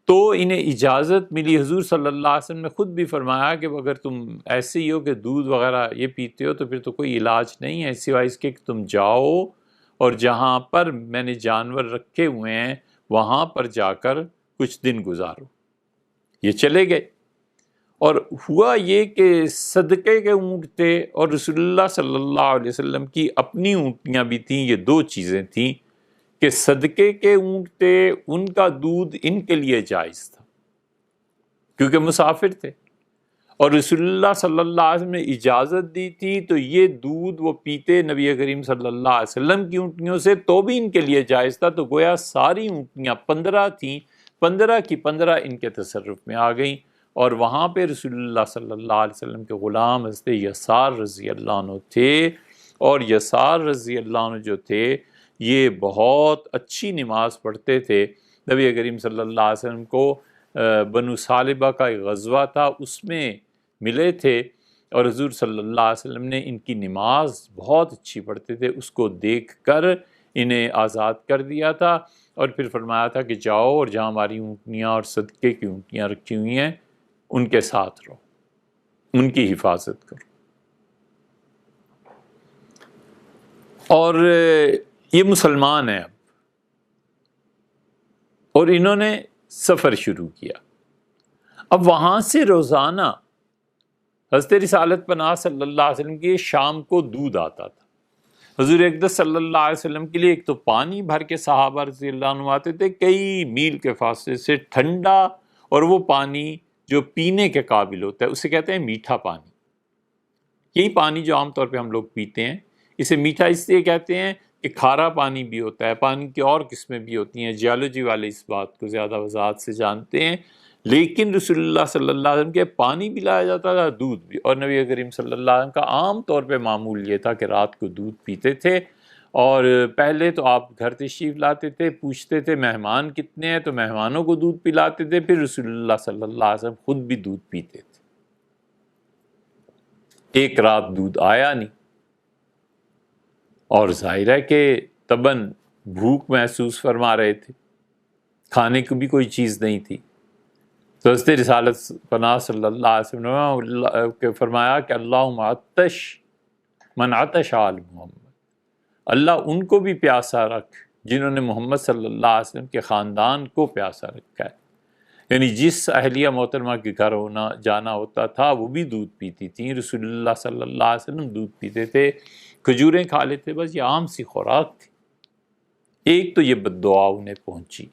تو انہیں اجازت ملی۔ حضور صلی اللہ علیہ وسلم نے خود بھی فرمایا کہ اگر تم ایسے ہی ہو کہ دودھ وغیرہ یہ پیتے ہو تو پھر تو کوئی علاج نہیں ہے، سوائے اس کے کہ تم جاؤ اور جہاں پر میں نے جانور رکھے ہوئے ہیں وہاں پر جا کر کچھ دن گزارو۔ یہ چلے گئے، اور ہوا یہ کہ صدقے کے اونٹ تھے اور رسول اللہ صلی اللہ علیہ وسلم کی اپنی اونٹیاں بھی تھیں۔ یہ دو چیزیں تھیں کہ صدقے کے اونٹ تھے، ان کا دودھ ان کے لیے جائز تھا کیونکہ مسافر تھے، اور رسول اللہ صلی اللہ علیہ وسلم نے اجازت دی تھی، تو یہ دودھ وہ پیتے نبی کریم صلی اللہ علیہ وسلم کی اونٹنیوں سے، تو بھی ان کے لیے جائز تھا۔ تو گویا ساری اونٹنیاں 15 تھیں، 15 کی 15 ان کے تصرف میں آ گئیں، اور وہاں پہ رسول اللہ صلی اللہ علیہ وسلم کے غلام حضرت یسار رضی اللہ عنہ تھے، اور یسار رضی اللہ عنہ جو تھے یہ بہت اچھی نماز پڑھتے تھے۔ نبی کریم صلی اللہ علیہ وسلم کو بنو ثعلبہ کا ایک غزوہ تھا، اس میں ملے تھے، اور حضور صلی اللہ علیہ وسلم نے ان کی نماز بہت اچھی پڑھتے تھے، اس کو دیکھ کر انہیں آزاد کر دیا تھا، اور پھر فرمایا تھا کہ جاؤ اور جہاں ہماری اونٹنیاں اور صدقے کی اونٹنیاں رکھی ہوئی ہیں ان کے ساتھ رہو، ان کی حفاظت کرو۔ اور یہ مسلمان ہیں اب، اور انہوں نے سفر شروع کیا۔ اب وہاں سے روزانہ حضرت رسالت پناہ صلی اللہ علیہ وسلم کے شام کو دودھ آتا تھا۔ حضور اقدس صلی اللہ علیہ وسلم کے لیے ایک تو پانی بھر کے صحابہ رضی اللہ عنہ آتے تھے کئی میل کے فاصلے سے، ٹھنڈا، اور وہ پانی جو پینے کے قابل ہوتا ہے اسے کہتے ہیں میٹھا پانی۔ یہی پانی جو عام طور پہ ہم لوگ پیتے ہیں، اسے میٹھا اس لیے کہتے ہیں کہ کھارا پانی بھی ہوتا ہے، پانی کی اور قسمیں بھی ہوتی ہیں، جیولوجی والے اس بات کو زیادہ وضاحت سے جانتے ہیں، لیکن رسول اللہ صلی اللہ علیہ وسلم کے پانی بھی لایا جاتا تھا، دودھ بھی، اور نبی کریم صلی اللہ علیہ وسلم کا عام طور پہ معمول یہ تھا کہ رات کو دودھ پیتے تھے، اور پہلے تو آپ گھر تشریف لاتے تھے، پوچھتے تھے مہمان کتنے ہیں تو مہمانوں کو دودھ پلاتے تھے، پھر رسول اللہ صلی اللہ علیہ وسلم خود بھی دودھ پیتے تھے۔ ایک رات دودھ آیا نہیں، اور ظاہر ہے کہ تباً بھوک محسوس فرما رہے تھے، کھانے کی بھی کوئی چیز نہیں تھی۔ تو حضرت رسالت پناہ صلی اللہ علیہ وسلم نے فرمایا کہ اللہم عطش من عطش آل محمد، اللہ ان کو بھی پیاسا رکھ جنہوں نے محمد صلی اللہ علیہ وسلم کے خاندان کو پیاسا رکھا ہے۔ یعنی جس اہلیہ محترمہ کے گھر جانا ہوتا تھا وہ بھی دودھ پیتی تھیں، رسول اللہ صلی اللہ علیہ وسلم دودھ پیتے تھے، کھجوریں کھا لیتے، بس یہ عام سی خوراک تھی۔ ایک تو یہ بد دعا انہیں پہنچی،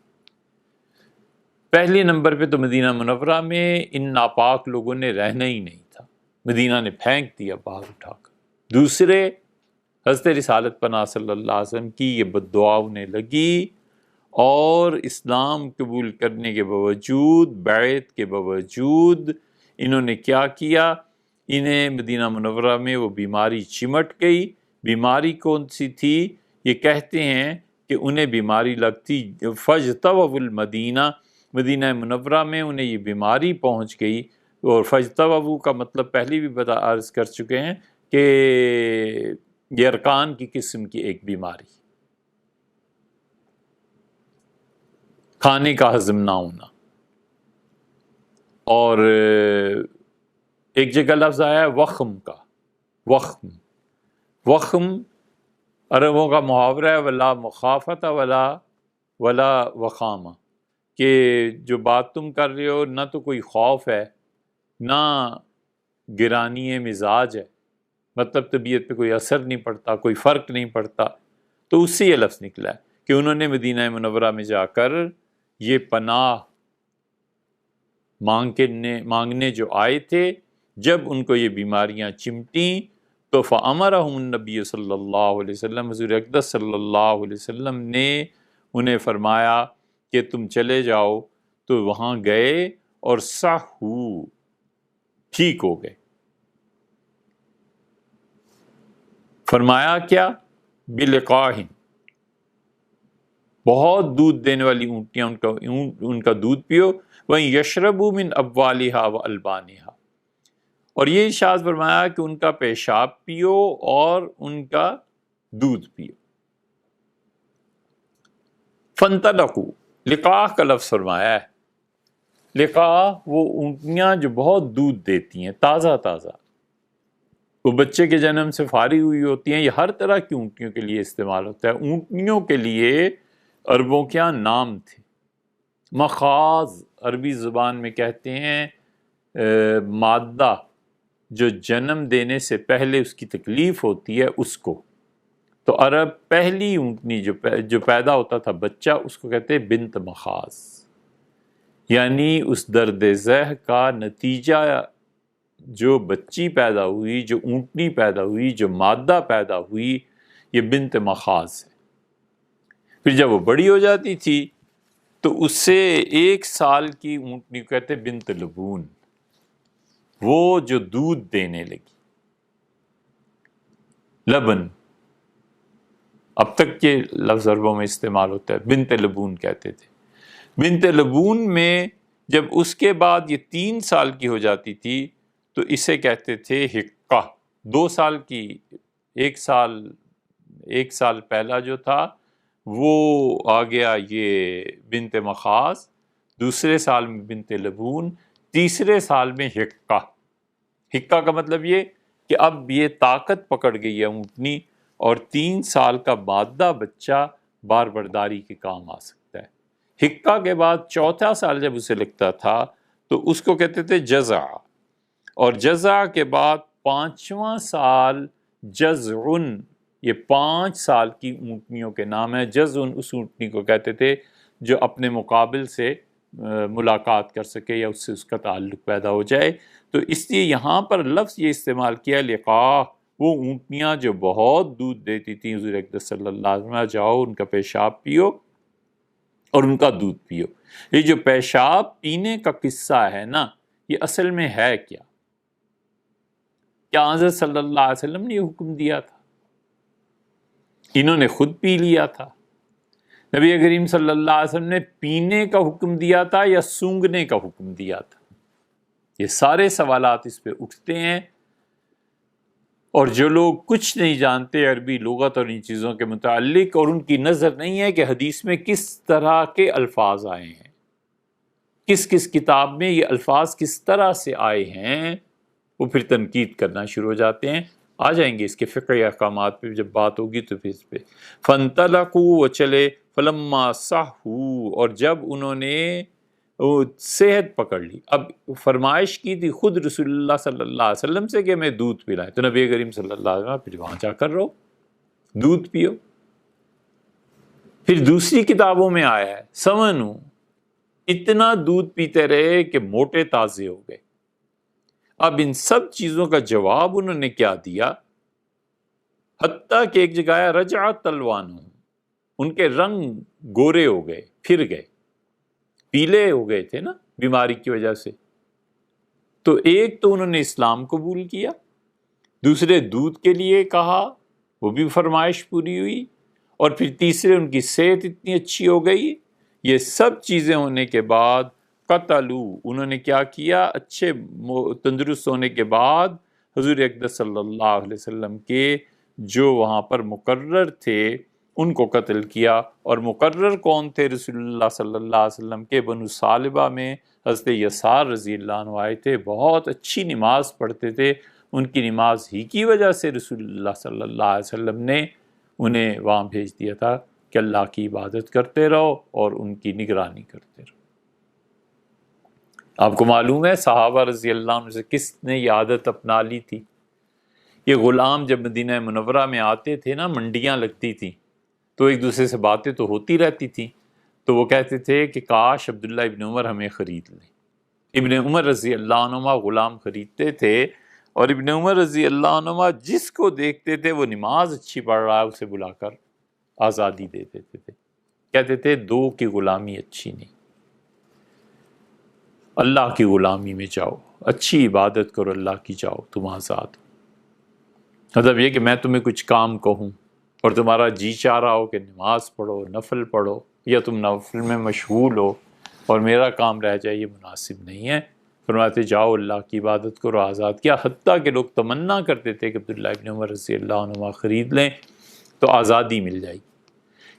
پہلے نمبر پہ تو مدینہ منورہ میں ان ناپاک لوگوں نے رہنا ہی نہیں تھا، مدینہ نے پھینک دیا باہر اٹھا کر۔ دوسرے، حضرت رسالت پناہ صلی اللہ علیہ وسلم کی یہ بد دعا انہیں لگی، اور اسلام قبول کرنے کے باوجود، بیعت کے باوجود، انہوں نے کیا کیا؟ انہیں مدینہ منورہ میں وہ بیماری چمٹ گئی۔ بیماری کون سی تھی؟ یہ کہتے ہیں کہ انہیں بیماری لگتی فاجتووا المدینہ، مدینہ منورہ میں انہیں یہ بیماری پہنچ گئی۔ اور فاجتووا کا مطلب پہلے بھی عرض کر چکے ہیں کہ یہ ارکان کی قسم کی ایک بیماری، کھانے کا ہضم نہ ہونا۔ اور ایک جگہ لفظ آیا ہے وخم کا، وخم عربوں کا محاورہ ہے، ولا مخافت ولا وخامہ، کہ جو بات تم کر رہے ہو نہ تو کوئی خوف ہے نہ گرانی مزاج ہے، مطلب طبیعت پہ کوئی اثر نہیں پڑتا، کوئی فرق نہیں پڑتا۔ تو اس سے یہ لفظ نکلا ہے کہ انہوں نے مدینہ منورہ میں جا کر یہ پناہ مانگنے جو آئے تھے، جب ان کو یہ بیماریاں چمٹیں تو فَأَمَرَهُمُ النَّبِيُّ صلی اللہ علیہ وسلم، حضور اقدس صلی اللہ علیہ وسلم نے انہیں فرمایا کہ تم چلے جاؤ۔ تو وہاں گئے اور صحو، ٹھیک ہو گئے۔ فرمایا کیا؟ بِلِقَاحٍ، بہت دودھ دینے والی اونٹیاں ان کا دودھ پیو، وَإِن يَشْرَبُوا مِنْ أَبْوَالِهَا وَأَلْبَانِهَا، اور یہ ارشاد فرمایا کہ ان کا پیشاب پیو اور ان کا دودھ پیو۔ فَانْطَلَقُوا، لقاح کا لفظ فرمایا ہے۔ لقاح وہ اونٹیاں جو بہت دودھ دیتی ہیں، تازہ تازہ، وہ بچے کے جنم سے فارغ ہوئی ہوتی ہیں۔ یہ ہر طرح کی اونٹیوں کے لیے استعمال ہوتا ہے۔ اونٹنیوں کے لیے عربوں کے یہاں نام تھے، مخاض عربی زبان میں کہتے ہیں مادہ جو جنم دینے سے پہلے اس کی تکلیف ہوتی ہے اس کو۔ تو عرب پہلی اونٹنی جو پیدا ہوتا تھا بچہ، اس کو کہتے ہیں بنت مخاض، یعنی اس درد ذہ کا نتیجہ جو بچی پیدا ہوئی، جو اونٹنی پیدا ہوئی، جو مادہ پیدا ہوئی، یہ بنت مخاض ہے۔ پھر جب وہ بڑی ہو جاتی تھی تو اس سے 1 سال کی اونٹنی کو کہتے بنت لبون، وہ جو دودھ دینے لگی، لبن، اب تک یہ لفظ عربوں میں استعمال ہوتا ہے، بنت لبون کہتے تھے۔ بنت لبون میں جب اس کے بعد یہ 3 سال کی ہو جاتی تھی تو اسے کہتے تھے حقہ۔ 2 سال کی، 1 سال پہلا جو تھا وہ آ گیا یہ بنت مخاض، دوسرے سال میں بنت لبون، تیسرے سال میں حقہ۔ حقہ کا مطلب یہ کہ اب یہ طاقت پکڑ گئی ہے اونٹنی، اور 3 سال کا مادہ بچہ بار برداری کے کام آ سکتا ہے۔ حقہ کے بعد 4تھا سال جب اسے لگتا تھا تو اس کو کہتے تھے جزع، اور جزع کے بعد 5واں سال جزعن، یہ 5 سال کی اونٹنیوں کے نام ہے۔ جزعن اس اونٹنی کو کہتے تھے جو اپنے مقابل سے ملاقات کر سکے یا اس سے اس کا تعلق پیدا ہو جائے۔ تو اس لیے یہاں پر لفظ یہ استعمال کیا لقاح، وہ اونٹنیاں جو بہت دودھ دیتی تھیں، حضور اقدس صلی اللہ علیہ وسلم جاؤ ان کا پیشاب پیو اور ان کا دودھ پیو۔ یہ جو پیشاب پینے کا قصہ ہے نا، یہ اصل میں ہے کیا؟ کیا حضرت صلی اللہ علیہ وسلم نے یہ حکم دیا تھا؟ انہوں نے خود پی لیا تھا، نبی کریم صلی اللہ علیہ وسلم نے پینے کا حکم دیا تھا یا سونگھنے کا حکم دیا تھا؟ یہ سارے سوالات اس پہ اٹھتے ہیں، اور جو لوگ کچھ نہیں جانتے عربی لغت اور ان چیزوں کے متعلق، اور ان کی نظر نہیں ہے کہ حدیث میں کس طرح کے الفاظ آئے ہیں، کس کس کتاب میں یہ الفاظ کس طرح سے آئے ہیں، وہ پھر تنقید کرنا شروع ہو جاتے ہیں۔ آ جائیں گے اس کے فقہی احکامات پہ جب بات ہوگی تو پھر اس پہ۔ فَانْطَلَقُوا، وہ چلے، فَلَمَّا صَحُّوا، اور جب انہوں نے صحت پکڑ لی۔ اب فرمائش کی تھی خود رسول اللہ صلی اللہ علیہ وسلم سے کہ میں دودھ پلائیں، تو نبی کریم صلی اللہ علیہ وسلم پھر وہاں جا کر رہو، دودھ پیو۔ پھر دوسری کتابوں میں آیا ہے سمنو، اتنا دودھ پیتے رہے کہ موٹے تازے ہو گئے۔ اب ان سب چیزوں کا جواب انہوں نے کیا دیا، حتیٰ کہ ایک جگہ ہے رجعت تلوانہم، ان کے رنگ گورے ہو گئے، پھر گئے، پیلے ہو گئے تھے نا بیماری کی وجہ سے۔ تو ایک تو انہوں نے اسلام قبول کیا، دوسرے دودھ کے لیے کہا، وہ بھی فرمائش پوری ہوئی، اور پھر تیسرے ان کی صحت اتنی اچھی ہو گئی۔ یہ سب چیزیں ہونے کے بعد قتلو، انہوں نے کیا کیا، اچھے تندرست ہونے کے بعد حضور اقدس صلی اللہ علیہ وسلم کے جو وہاں پر مقرر تھے ان کو قتل کیا۔ اور مقرر کون تھے؟ رسول اللہ صلی اللہ علیہ وسلم کے بنو سالبہ میں حضرت یسار رضی اللہ عنہ آئے تھے، بہت اچھی نماز پڑھتے تھے، ان کی نماز ہی کی وجہ سے رسول اللہ صلی اللہ علیہ وسلم نے انہیں وہاں بھیج دیا تھا کہ اللہ کی عبادت کرتے رہو اور ان کی نگرانی کرتے رہو۔ آپ کو معلوم ہے صحابہ رضی اللہ عنہ سے کس نے یہ عادت اپنا لی تھی؟ یہ غلام جب مدینہ منورہ میں آتے تھے نا، منڈیاں لگتی تھیں تو ایک دوسرے سے باتیں تو ہوتی رہتی تھیں، تو وہ کہتے تھے کہ کاش عبداللہ ابن عمر ہمیں خرید لیں۔ ابن عمر رضی اللہ عنہما غلام خریدتے تھے، اور ابن عمر رضی اللہ عنہما جس کو دیکھتے تھے وہ نماز اچھی پڑھ رہا ہے اسے بلا کر آزادی دے دیتے تھے، کہتے تھے دو کی غلامی اچھی نہیں، اللہ کی غلامی میں جاؤ، اچھی عبادت کرو اللہ کی، جاؤ تم آزاد ہو۔ مطلب یہ کہ میں تمہیں کچھ کام کہوں اور تمہارا جی چاہ رہا ہو کہ نماز پڑھو، نفل پڑھو، یا تم نفل میں مشغول ہو اور میرا کام رہ جائے، یہ مناسب نہیں ہے۔ فرماتے جاؤ اللہ کی عبادت کرو، آزاد کیا۔ حتیٰ کہ لوگ تمنا کرتے تھے کہ عبداللہ ابن عمر رضی اللہ عنہ خرید لیں تو آزادی مل جائے گی۔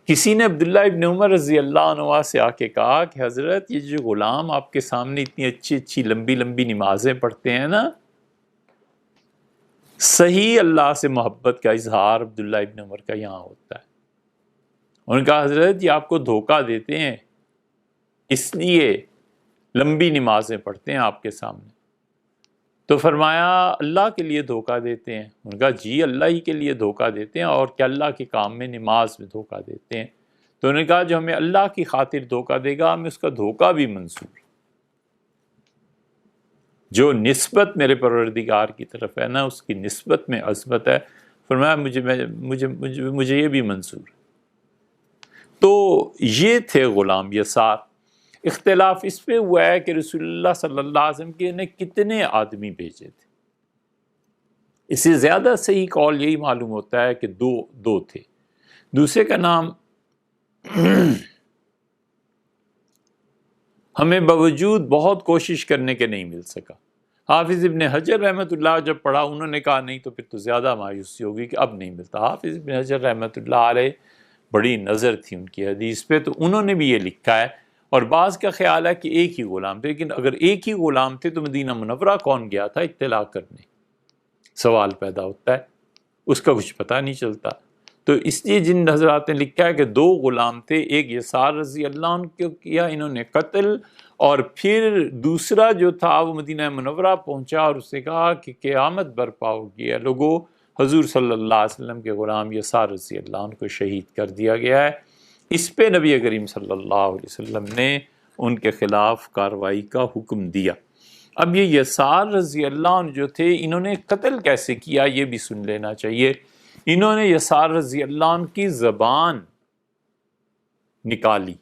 کسی نے عبداللہ ابن عمر رضی اللہ عنہ سے آ کے کہا کہ حضرت یہ جو غلام آپ کے سامنے اتنی اچھی اچھی لمبی لمبی نمازیں پڑھتے ہیں نا، صحیح اللہ سے محبت کا اظہار عبداللہ ابن عمر کا یہاں ہوتا ہے۔ انہوں نے کہا حضرت یہ آپ کو دھوکہ دیتے ہیں، اس لیے لمبی نمازیں پڑھتے ہیں آپ کے سامنے۔ تو فرمایا اللہ کے لیے دھوکہ دیتے ہیں؟ انہوں نے کہا جی اللہ ہی کے لیے دھوکہ دیتے ہیں، اور کیا اللہ کے کام میں نماز میں دھوکہ دیتے ہیں؟ تو انہوں نے کہا جو ہمیں اللہ کی خاطر دھوکہ دے گا ہمیں اس کا دھوکہ بھی منظور، جو نسبت میرے پروردگار کی طرف ہے نا اس کی نسبت میں عظمت ہے۔ فرمایا مجھے یہ بھی منظور ہے۔ تو یہ تھے غلام یسار۔ اختلاف اس پہ ہوا ہے کہ رسول اللہ صلی اللہ علیہ وسلم کے نے کتنے آدمی بھیجے تھے۔ اس سے زیادہ صحیح قول یہی معلوم ہوتا ہے کہ دو تھے۔ دوسرے کا نام ہمیں باوجود بہت کوشش کرنے کے نہیں مل سکا۔ حافظ ابن حجر رحمۃ اللہ جب پڑھا انہوں نے کہا نہیں تو پھر تو زیادہ مایوسی ہوگی کہ اب نہیں ملتا۔ حافظ ابن حجر رحمۃ اللہ علیہ بڑی نظر تھی ان کی حدیث پہ، تو انہوں نے بھی یہ لکھا ہے، اور بعض کا خیال ہے کہ ایک ہی غلام تھے، لیکن اگر ایک ہی غلام تھے تو مدینہ منورہ کون گیا تھا اطلاع کرنے؟ سوال پیدا ہوتا ہے، اس کا کچھ پتہ نہیں چلتا۔ تو اس لیے جن حضرات نے لکھا ہے کہ دو غلام تھے، ایک یسار رضی اللہ عنہ کو کیا انہوں نے قتل، اور پھر دوسرا جو تھا وہ مدینہ منورہ پہنچا اور اس نے کہا کہ قیامت برپا ہوگی ہے لوگوں، حضور صلی اللہ علیہ وسلم کے غلام یسار رضی اللہ عنہ کو شہید کر دیا گیا ہے۔ اس پہ نبی کریم صلی اللہ علیہ وسلم نے ان کے خلاف کارروائی کا حکم دیا۔ اب یہ یسار رضی اللہ عنہ جو تھے انہوں نے قتل کیسے کیا یہ بھی سن لینا چاہیے۔ انہوں نے یسار رضی اللہ عنہ کی زبان نکالی،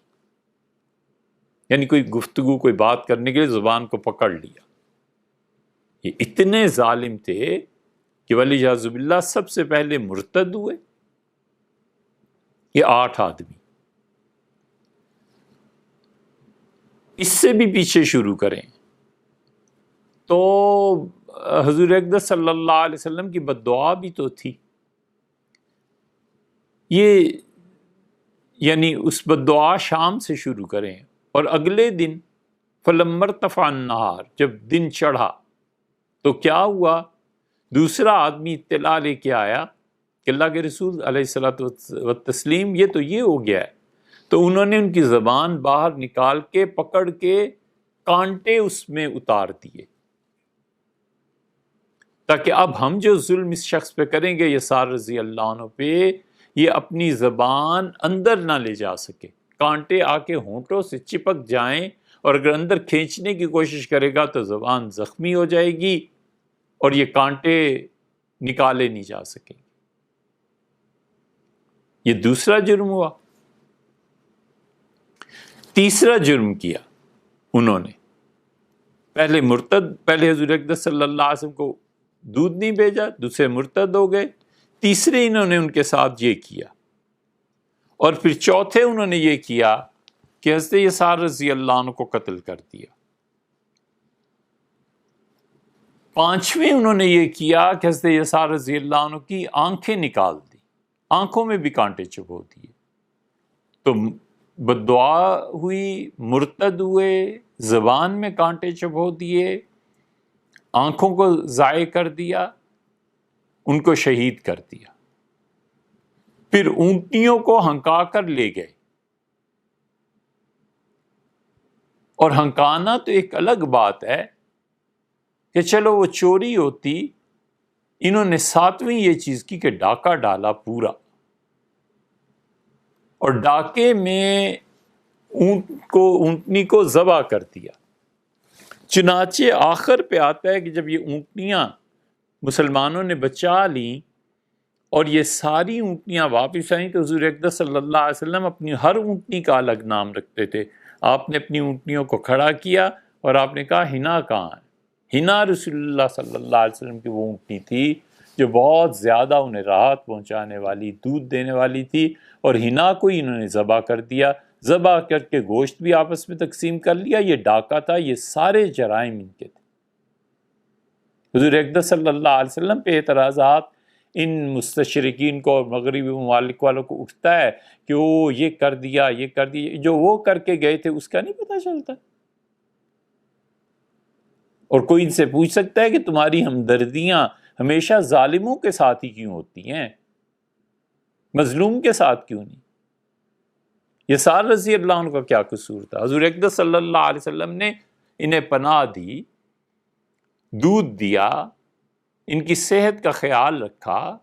یعنی کوئی گفتگو کوئی بات کرنے کے لیے زبان کو پکڑ لیا۔ یہ اتنے ظالم تھے کہ والعیاذ باللہ سب سے پہلے مرتد ہوئے، یہ 8 آدمی، اس سے بھی پیچھے شروع کریں تو حضور اقدس صلی اللہ علیہ وسلم کی بد دعا بھی تو تھی. یہ یعنی اس بد دعا شام سے شروع کریں، اور اگلے دن فلما ارتفع النہار، جب دن چڑھا تو کیا ہوا، دوسرا آدمی اطلاع لے کے آیا کہ اللہ کے رسول علیہ الصلوۃ والتسلیم یہ ہو گیا ہے. تو انہوں نے ان کی زبان باہر نکال کے پکڑ کے کانٹے اس میں اتار دیے، تاکہ اب ہم جو ظلم اس شخص پہ کریں گے یسار رضی اللہ عنہ پہ، یہ اپنی زبان اندر نہ لے جا سکے، کانٹے آ کے ہونٹوں سے چپک جائیں، اور اگر اندر کھینچنے کی کوشش کرے گا تو زبان زخمی ہو جائے گی اور یہ کانٹے نکالے نہیں جا سکیں. یہ دوسرا جرم ہوا. تیسرا جرم کیا انہوں نے، پہلے حضور اقدس صلی اللہ علیہ وسلم کو دودھ نہیں بھیجا، دوسرے مرتد ہو گئے، تیسرے انہوں نے ان کے ساتھ یہ کیا، اور پھر چوتھے انہوں نے یہ کیا کہ حضرت یسار رضی اللہ عنہ کو قتل کر دیا. پانچویں انہوں نے یہ کیا کہ حضرت یسار رضی اللہ عنہ کی آنکھیں نکال دی، آنکھوں میں بھی کانٹے چبھو دیے. تو بد دعا ہوئی، مرتد ہوئے، زبان میں کانٹے چبھو دیے، آنکھوں کو ضائع کر دیا، ان کو شہید کر دیا. پھر اونٹنیوں کو ہنکا کر لے گئے، اور ہنکانا تو ایک الگ بات ہے کہ چلو وہ چوری ہوتی، انہوں نے ساتویں یہ چیز کی کہ ڈاکہ ڈالا پورا، اور ڈاکے میں اونٹنی کو ذبح کر دیا. چنانچہ آخر پہ آتا ہے کہ جب یہ اونٹنیاں مسلمانوں نے بچا لیں اور یہ ساری اونٹنیاں واپس آئیں، تو حضور اقدس صلی اللہ علیہ وسلم اپنی ہر اونٹنی کا الگ نام رکھتے تھے. آپ نے اپنی اونٹنیوں کو کھڑا کیا اور آپ نے کہا ہنا کہاں ہے. ہنا رسول اللہ صلی اللہ علیہ وسلم کی وہ اونٹنی تھی جو بہت زیادہ انہیں راحت پہنچانے والی، دودھ دینے والی تھی، اور ہنا کو ہی انہوں نے ذبح کر دیا. ذبح کر کے گوشت بھی آپس میں تقسیم کر لیا. یہ ڈاکہ تھا، یہ سارے جرائم ان کے تھے. حضور اقدس صلی اللہ علیہ وسلم پہ اعتراضات ان مستشرقین کو اور مغربی ممالک والوں کو اٹھتا ہے کہ وہ یہ کر دیا، یہ کر دیا، جو وہ کر کے گئے تھے اس کا نہیں پتہ چلتا. اور کوئی ان سے پوچھ سکتا ہے کہ تمہاری ہمدردیاں ہمیشہ ظالموں کے ساتھ ہی کیوں ہوتی ہیں، مظلوم کے ساتھ کیوں نہیں؟ یسار رضی اللہ عنہ کا کیا قصور تھا؟ حضور اقدس صلی اللہ علیہ وسلم نے انہیں پناہ دی، دودھ دیا، ان کی صحت کا خیال رکھا،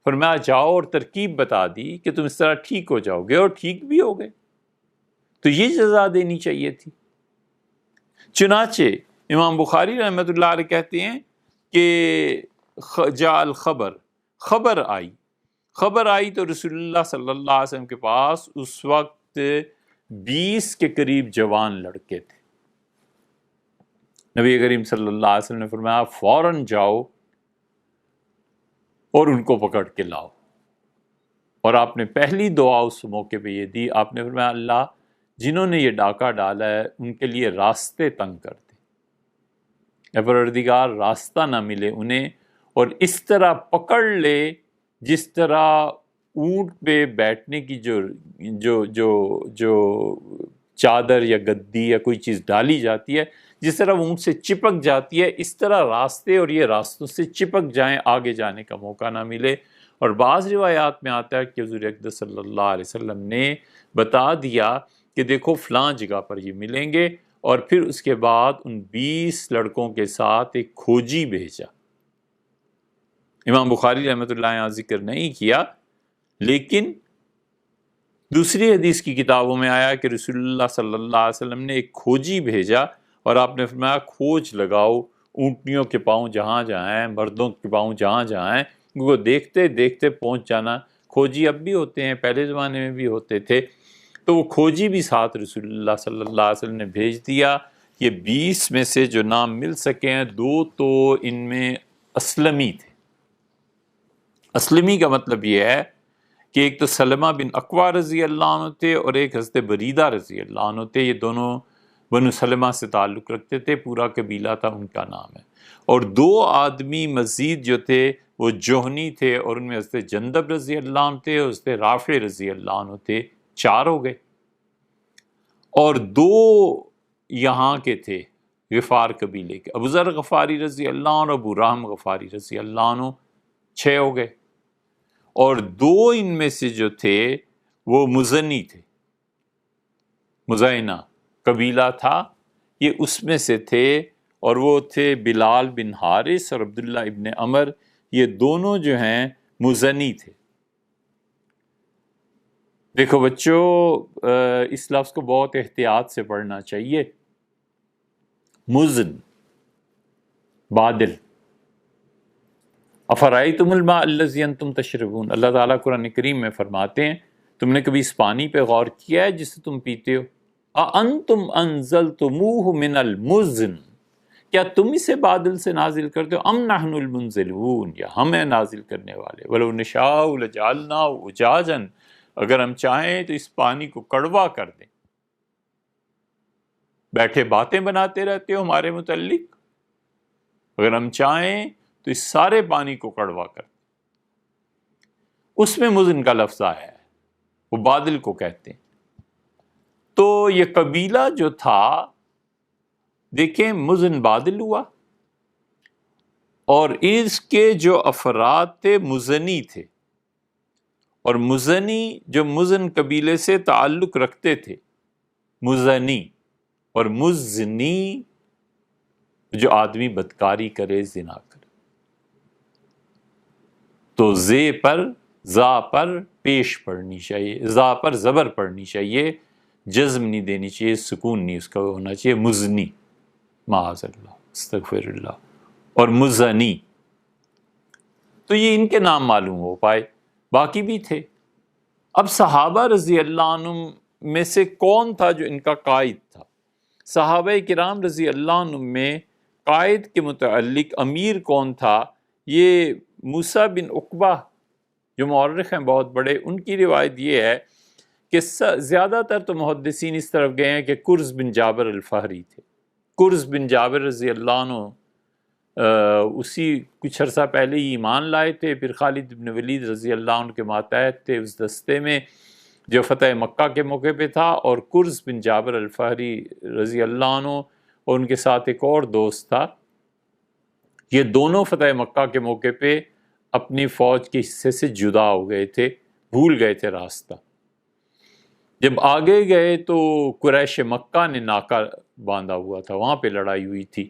فرمایا جاؤ، اور ترکیب بتا دی کہ تم اس طرح ٹھیک ہو جاؤ گے، اور ٹھیک بھی ہو گئے. تو یہ جزا دینی چاہیے تھی. چنانچہ امام بخاری رحمۃ اللہ علیہ کہتے ہیں کہ جاء الخبر، خبر آئی تو رسول اللہ صلی اللہ علیہ وسلم کے پاس اس وقت 20 کے قریب جوان لڑکے تھے. نبی کریم صلی اللہ علیہ وسلم نے فرمایا فوراً جاؤ اور ان کو پکڑ کے لاؤ. اور آپ نے پہلی دعا اس موقع پہ یہ دی، آپ نے فرمایا اللہ جنہوں نے یہ ڈاکہ ڈالا ہے ان کے لیے راستے تنگ کر دے، اے پروردگار راستہ نہ ملے انہیں، اور اس طرح پکڑ لے جس طرح اونٹ پہ بیٹھنے کی جو چادر یا گدی یا کوئی چیز ڈالی جاتی ہے، جس طرح وہ اونٹ سے چپک جاتی ہے، اس طرح راستے اور یہ راستوں سے چپک جائیں، آگے جانے کا موقع نہ ملے. اور بعض روایات میں آتا ہے کہ حضور اقدس صلی اللہ علیہ وسلم نے بتا دیا کہ دیکھو فلاں جگہ پر یہ ملیں گے، اور پھر اس کے بعد ان 20 لڑکوں کے ساتھ ایک کھوجی بھیجا. امام بخاری رحمۃ اللہ علیہ ذکر نہیں کیا، لیکن دوسری حدیث کی کتابوں میں آیا کہ رسول اللہ صلی اللہ علیہ وسلم نے ایک کھوجی بھیجا، اور آپ نے فرمایا کھوج لگاؤ اونٹنیوں کے پاؤں جہاں جہاں ہیں، مردوں کے پاؤں جہاں جہاں ہیں، وہ دیکھتے دیکھتے پہنچ جانا. کھوجی اب بھی ہوتے ہیں، پہلے زمانے میں بھی ہوتے تھے. تو وہ کھوجی بھی ساتھ رسول اللہ صلی اللہ علیہ وسلم نے بھیج دیا. یہ 20 میں سے جو نام مل سکے ہیں، 2 تو ان میں اسلمی تھے. اسلمی کا مطلب یہ ہے کہ ایک تو سلمہ بن اقوا رضی اللہ عنہ تھے اور ایک حضرت بریدہ رضی اللہ عنہ تھے. یہ دونوں بنو سلمہ سے تعلق رکھتے تھے، پورا قبیلہ تھا ان کا نام ہے. اور 2 آدمی مزید جو تھے وہ جوہنی تھے، اور ان میں حضرت جندب رضی اللہ عنہ تھے اور حضرت رافع رضی اللہ عنہ تھے. 4 ہو گئے. اور 2 یہاں کے تھے غفار قبیلے کے، ابو ذر غفاری رضی اللہ عنہ، ابو راہم غفاری رضی اللہ عنہ. 6 ہو گئے. اور 2 ان میں سے جو تھے وہ مزنی تھے، مزینہ قبیلہ تھا، یہ اس میں سے تھے، اور وہ تھے بلال بن حارث اور عبداللہ ابن عمر. یہ دونوں جو ہیں مزنی تھے. دیکھو بچوں، اس لفظ کو بہت احتیاط سے پڑھنا چاہیے. مزن، بادل. افرأیتم الماء الذی انتم تشربون، اللہ تعالیٰ قرآن کریم میں فرماتے ہیں تم نے کبھی اس پانی پہ غور کیا ہے جسے تم پیتے ہو؟ اَأَنتُمْ أَنزَلْتُمُوهُ مِنَ الْمُزْنِ، کیا تم اسے بادل سے نازل کرتے ہو؟ ام نحن المنزلون، یا ہم ہیں نازل کرنے والے. وَلَوْ نَشَاءُ لَجَعَلْنَاهُ أُجَاجًا، اگر ہم چاہیں تو اس پانی کو کڑوا کر دیں. بیٹھے باتیں بناتے رہتے ہو ہمارے متعلق. اگر ہم چاہیں تو اس سارے پانی کو کڑوا کر دیں. اس میں مزن کا لفظ آیا ہے، وہ بادل کو کہتے ہیں. تو یہ قبیلہ جو تھا، دیکھیں مزن بادل ہوا، اور اس کے جو افراد تھے مزنی تھے، اور مزنی جو مزن قبیلے سے تعلق رکھتے تھے، مزنی. اور مزنی جو آدمی بدکاری کرے، زنا کرے. تو زے پر، زا پر پیش پڑھنی چاہیے، زا پر زبر پڑھنی چاہیے، جزم نہیں دینی چاہیے، سکون نہیں اس کا ہونا چاہیے. مزنی، معاذ اللہ، استغفر اللہ. اور مزنی، تو یہ ان کے نام معلوم ہو پائے، باقی بھی تھے. اب صحابہ رضی اللہ عنہ میں سے کون تھا جو ان کا قائد تھا؟ صحابہ کرام رضی اللہ عنہ میں قائد کے متعلق امیر کون تھا؟ یہ موسیٰ بن عقبہ جو مورخ ہیں بہت بڑے، ان کی روایت یہ ہے کہ زیادہ تر تو محدثین اس طرف گئے ہیں کہ کرز بن جابر الفہری تھے. کرز بن جابر رضی اللہ عنہ اسی کچھ عرصہ پہلے ہی ایمان لائے تھے. پھر خالد بن ولید رضی اللہ عنہ کے ماتحت تھے اس دستے میں جو فتح مکہ کے موقع پہ تھا. اور کرز بن جابر الفہری رضی اللہ عنہ اور ان کے ساتھ ایک اور دوست تھا، یہ دونوں فتح مکہ کے موقع پہ اپنی فوج کے حصے سے جدا ہو گئے تھے، بھول گئے تھے راستہ. جب آگے گئے تو قریش مکہ نے ناکہ باندھا ہوا تھا، وہاں پہ لڑائی ہوئی تھی.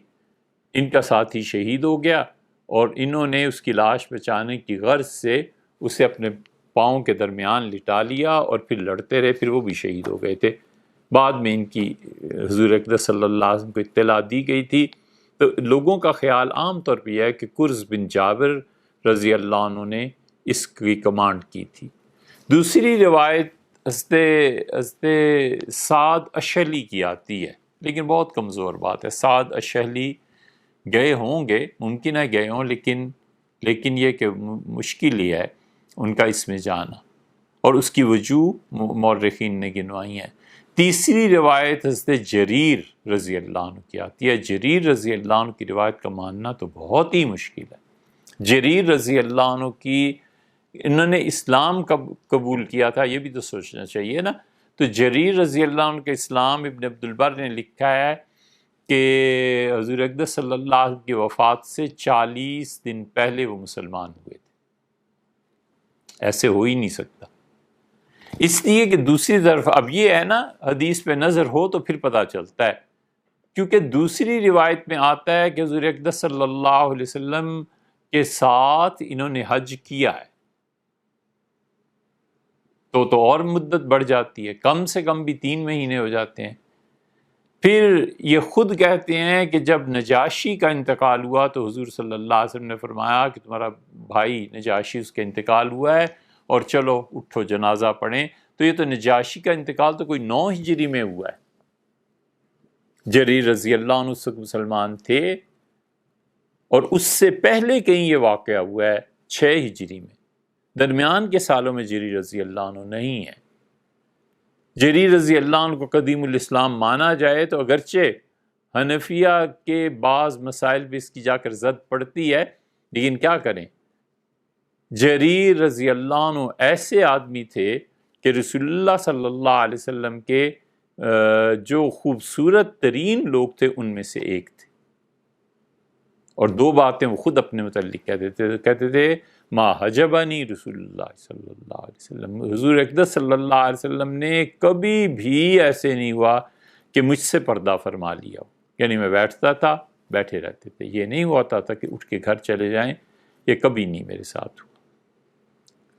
ان کا ساتھی شہید ہو گیا، اور انہوں نے اس کی لاش بچانے کی غرض سے اسے اپنے پاؤں کے درمیان لٹا لیا، اور پھر لڑتے رہے. پھر وہ بھی شہید ہو گئے تھے. بعد میں ان کی حضور اقدس صلی اللہ علیہ وسلم کو اطلاع دی گئی تھی. تو لوگوں کا خیال عام طور پہ یہ ہے کہ کرز بن جابر رضی اللہ عنہ نے اس کی کمانڈ کی تھی. دوسری روایت حضرت سعد اشہلی کی آتی ہے، لیکن بہت کمزور بات ہے. سعد اشہلی گئے ہوں گے، ممکن ہے گئے ہوں، لیکن یہ کہ مشکل ہی ہے ان کا اس میں جانا، اور اس کی وجوہ مورخین نے گنوائی ہیں. تیسری روایت حضرت جریر رضی اللہ عنہ کی آتی ہے. جریر رضی اللہ عنہ کی روایت کا ماننا تو بہت ہی مشکل ہے. جریر رضی اللہ عنہ کی، انہوں نے اسلام کب قبول کیا تھا یہ بھی تو سوچنا چاہیے نا. تو جریر رضی اللہ عنہ کے اسلام ابن عبد البر نے لکھا ہے کہ حضور اقدس صلی اللہ علیہ وسلم کی وفات سے 40 دن پہلے وہ مسلمان ہوئے تھے. ایسے ہو ہی نہیں سکتا. اس لیے کہ دوسری طرف اب یہ ہے نا، حدیث پہ نظر ہو تو پھر پتہ چلتا ہے، کیونکہ دوسری روایت میں آتا ہے کہ حضور اقدس صلی اللہ علیہ وسلم کے ساتھ انہوں نے حج کیا ہے، تو اور مدت بڑھ جاتی ہے، کم سے کم بھی 3 مہینے ہو جاتے ہیں. پھر یہ خود کہتے ہیں کہ جب نجاشی کا انتقال ہوا تو حضور صلی اللہ علیہ وسلم نے فرمایا کہ تمہارا بھائی نجاشی، اس کا انتقال ہوا ہے، اور چلو اٹھو جنازہ پڑھیں. تو یہ تو نجاشی کا انتقال تو کوئی 9 ہجری میں ہوا ہے. جریر رضی اللہ عنہ اس وقت مسلمان تھے، اور اس سے پہلے کہیں یہ واقعہ ہوا ہے 6 ہجری میں. درمیان کے سالوں میں جریر رضی اللہ عنہ نہیں ہے۔ جریر رضی اللہ عنہ کو قدیم الاسلام مانا جائے تو اگرچہ حنفیہ کے بعض مسائل پہ اس کی جا کر زد پڑتی ہے، لیکن کیا کریں، جریر رضی اللہ عنہ ایسے آدمی تھے کہ رسول اللہ صلی اللہ علیہ وسلم کے جو خوبصورت ترین لوگ تھے ان میں سے ایک تھے، اور دو باتیں وہ خود اپنے متعلق کہتے تھے ما حجبنی رسول اللہ صلی اللہ علیہ وسلم، حضور اقدس صلی اللہ علیہ وسلم نے کبھی بھی ایسے نہیں ہوا کہ مجھ سے پردہ فرما لیا ہو، یعنی میں بیٹھتا تھا بیٹھے رہتے تھے، یہ نہیں ہوتا تھا کہ اٹھ کے گھر چلے جائیں، یہ کبھی نہیں میرے ساتھ ہوا۔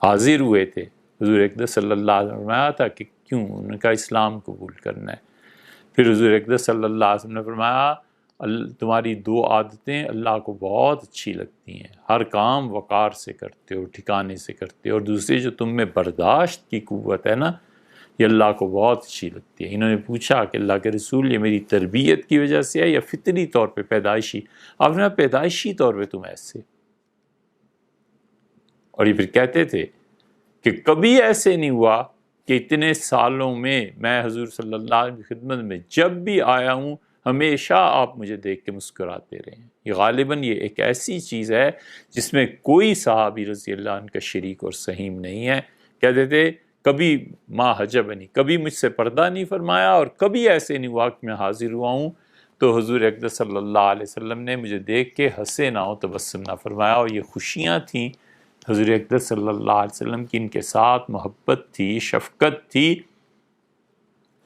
حاضر ہوئے تھے حضور اقدس صلی اللہ علیہ وسلم، فرمایا تھا کہ کیوں، ان کا اسلام قبول کرنا ہے۔ پھر حضور اقدس صلی اللہ علیہ وسلم نے فرمایا تمہاری دو عادتیں اللہ کو بہت اچھی لگتی ہیں، ہر کام وقار سے کرتے ہو، ٹھکانے سے کرتے ہو، اور دوسری جو تم میں برداشت کی قوت ہے نا، یہ اللہ کو بہت اچھی لگتی ہے۔ انہوں نے پوچھا کہ اللہ کے رسول یہ میری تربیت کی وجہ سے ہے یا فطری طور پہ پیدائشی؟ آپ نے پیدائشی طور پہ تم ایسے، اور یہ پھر کہتے تھے کہ کبھی ایسے نہیں ہوا کہ اتنے سالوں میں میں حضور صلی اللہ علیہ وسلم کی خدمت میں جب بھی آیا ہوں ہمیشہ آپ مجھے دیکھ کے مسکراتے رہے ہیں۔ یہ غالباً یہ ایک ایسی چیز ہے جس میں کوئی صحابی رضی اللہ عنہ کا شریک اور سہیم نہیں ہے۔ کہتے تھے کبھی ما حجبنی، کبھی مجھ سے پردہ نہیں فرمایا، اور کبھی ایسے نہیں ہوا کہ میں حاضر ہوا ہوں تو حضور اقدس صلی اللہ علیہ وسلم نے مجھے دیکھ کے ہنسے نہ ہو، تبسم نہ فرمایا۔ اور یہ خوشیاں تھیں حضور اقدس صلی اللہ علیہ وسلم کی، ان کے ساتھ محبت تھی، شفقت تھی،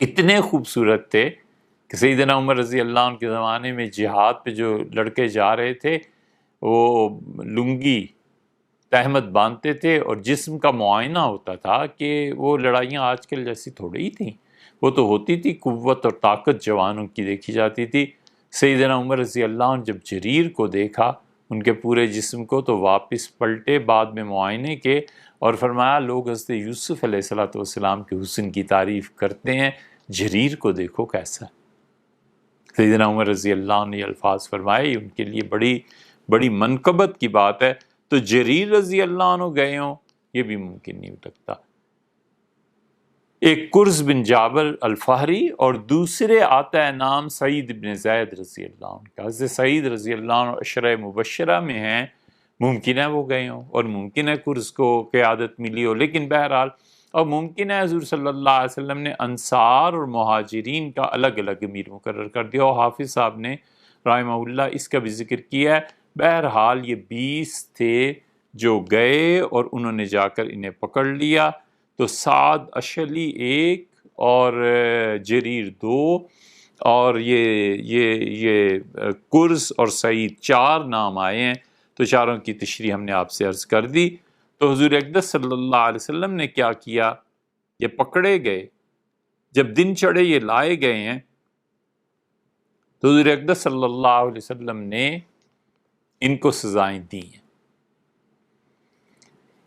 اتنے خوبصورت تھے کہ سیدنا عمر رضی اللہ عنہ کے زمانے میں جہاد پہ جو لڑکے جا رہے تھے وہ لنگی تہمت باندھتے تھے، اور جسم کا معائنہ ہوتا تھا کہ وہ لڑائیاں آج کل جیسی تھوڑی ہی تھیں، وہ تو ہوتی تھی، قوت اور طاقت جوانوں کی دیکھی جاتی تھی۔ سیدنا عمر رضی اللہ عنہ جب جریر کو دیکھا ان کے پورے جسم کو تو واپس پلٹے بعد میں معائنے کے، اور فرمایا لوگ حضرت یوسف علیہ السلام کے حسن کی تعریف کرتے ہیں، جریر کو دیکھو کیسا ہے۔ سیدنا عمر رضی اللہ عنہ نے الفاظ فرمائے، ان کے لیے بڑی منقبت کی بات ہے۔ تو جریر رضی اللہ عنہ گئے ہوں یہ بھی ممکن نہیں ہو سکتا۔ ایک قرز بن جابر الفہری اور دوسرے آتا ہے نام سعید بن زید رضی اللہ عنہ کا۔ حضرت سعید رضی اللہ عنہ عشرہ مبشرہ میں ہیں، ممکن ہے وہ گئے ہوں اور ممکن ہے قرز کو قیادت ملی ہو، لیکن بہرحال اور ممکن ہے حضور صلی اللہ علیہ وسلم نے انصار اور مہاجرین کا الگ الگ امیر مقرر کر دیا، اور حافظ صاحب نے رحمہ اللہ اس کا بھی ذکر کیا ہے۔ بہرحال یہ 20 تھے جو گئے اور انہوں نے جا کر انہیں پکڑ لیا، تو سعد اشلی 1 اور جریر 2 اور یہ قرز اور سعید 4 نام آئے ہیں، تو چاروں کی تشریح ہم نے آپ سے عرض کر دی۔ تو حضور اقدس صلی اللہ علیہ وسلم نے کیا کیا، یہ پکڑے گئے، جب دن چڑھے یہ لائے گئے ہیں، تو حضور اقدس صلی اللہ علیہ وسلم نے ان کو سزائیں دی ہیں۔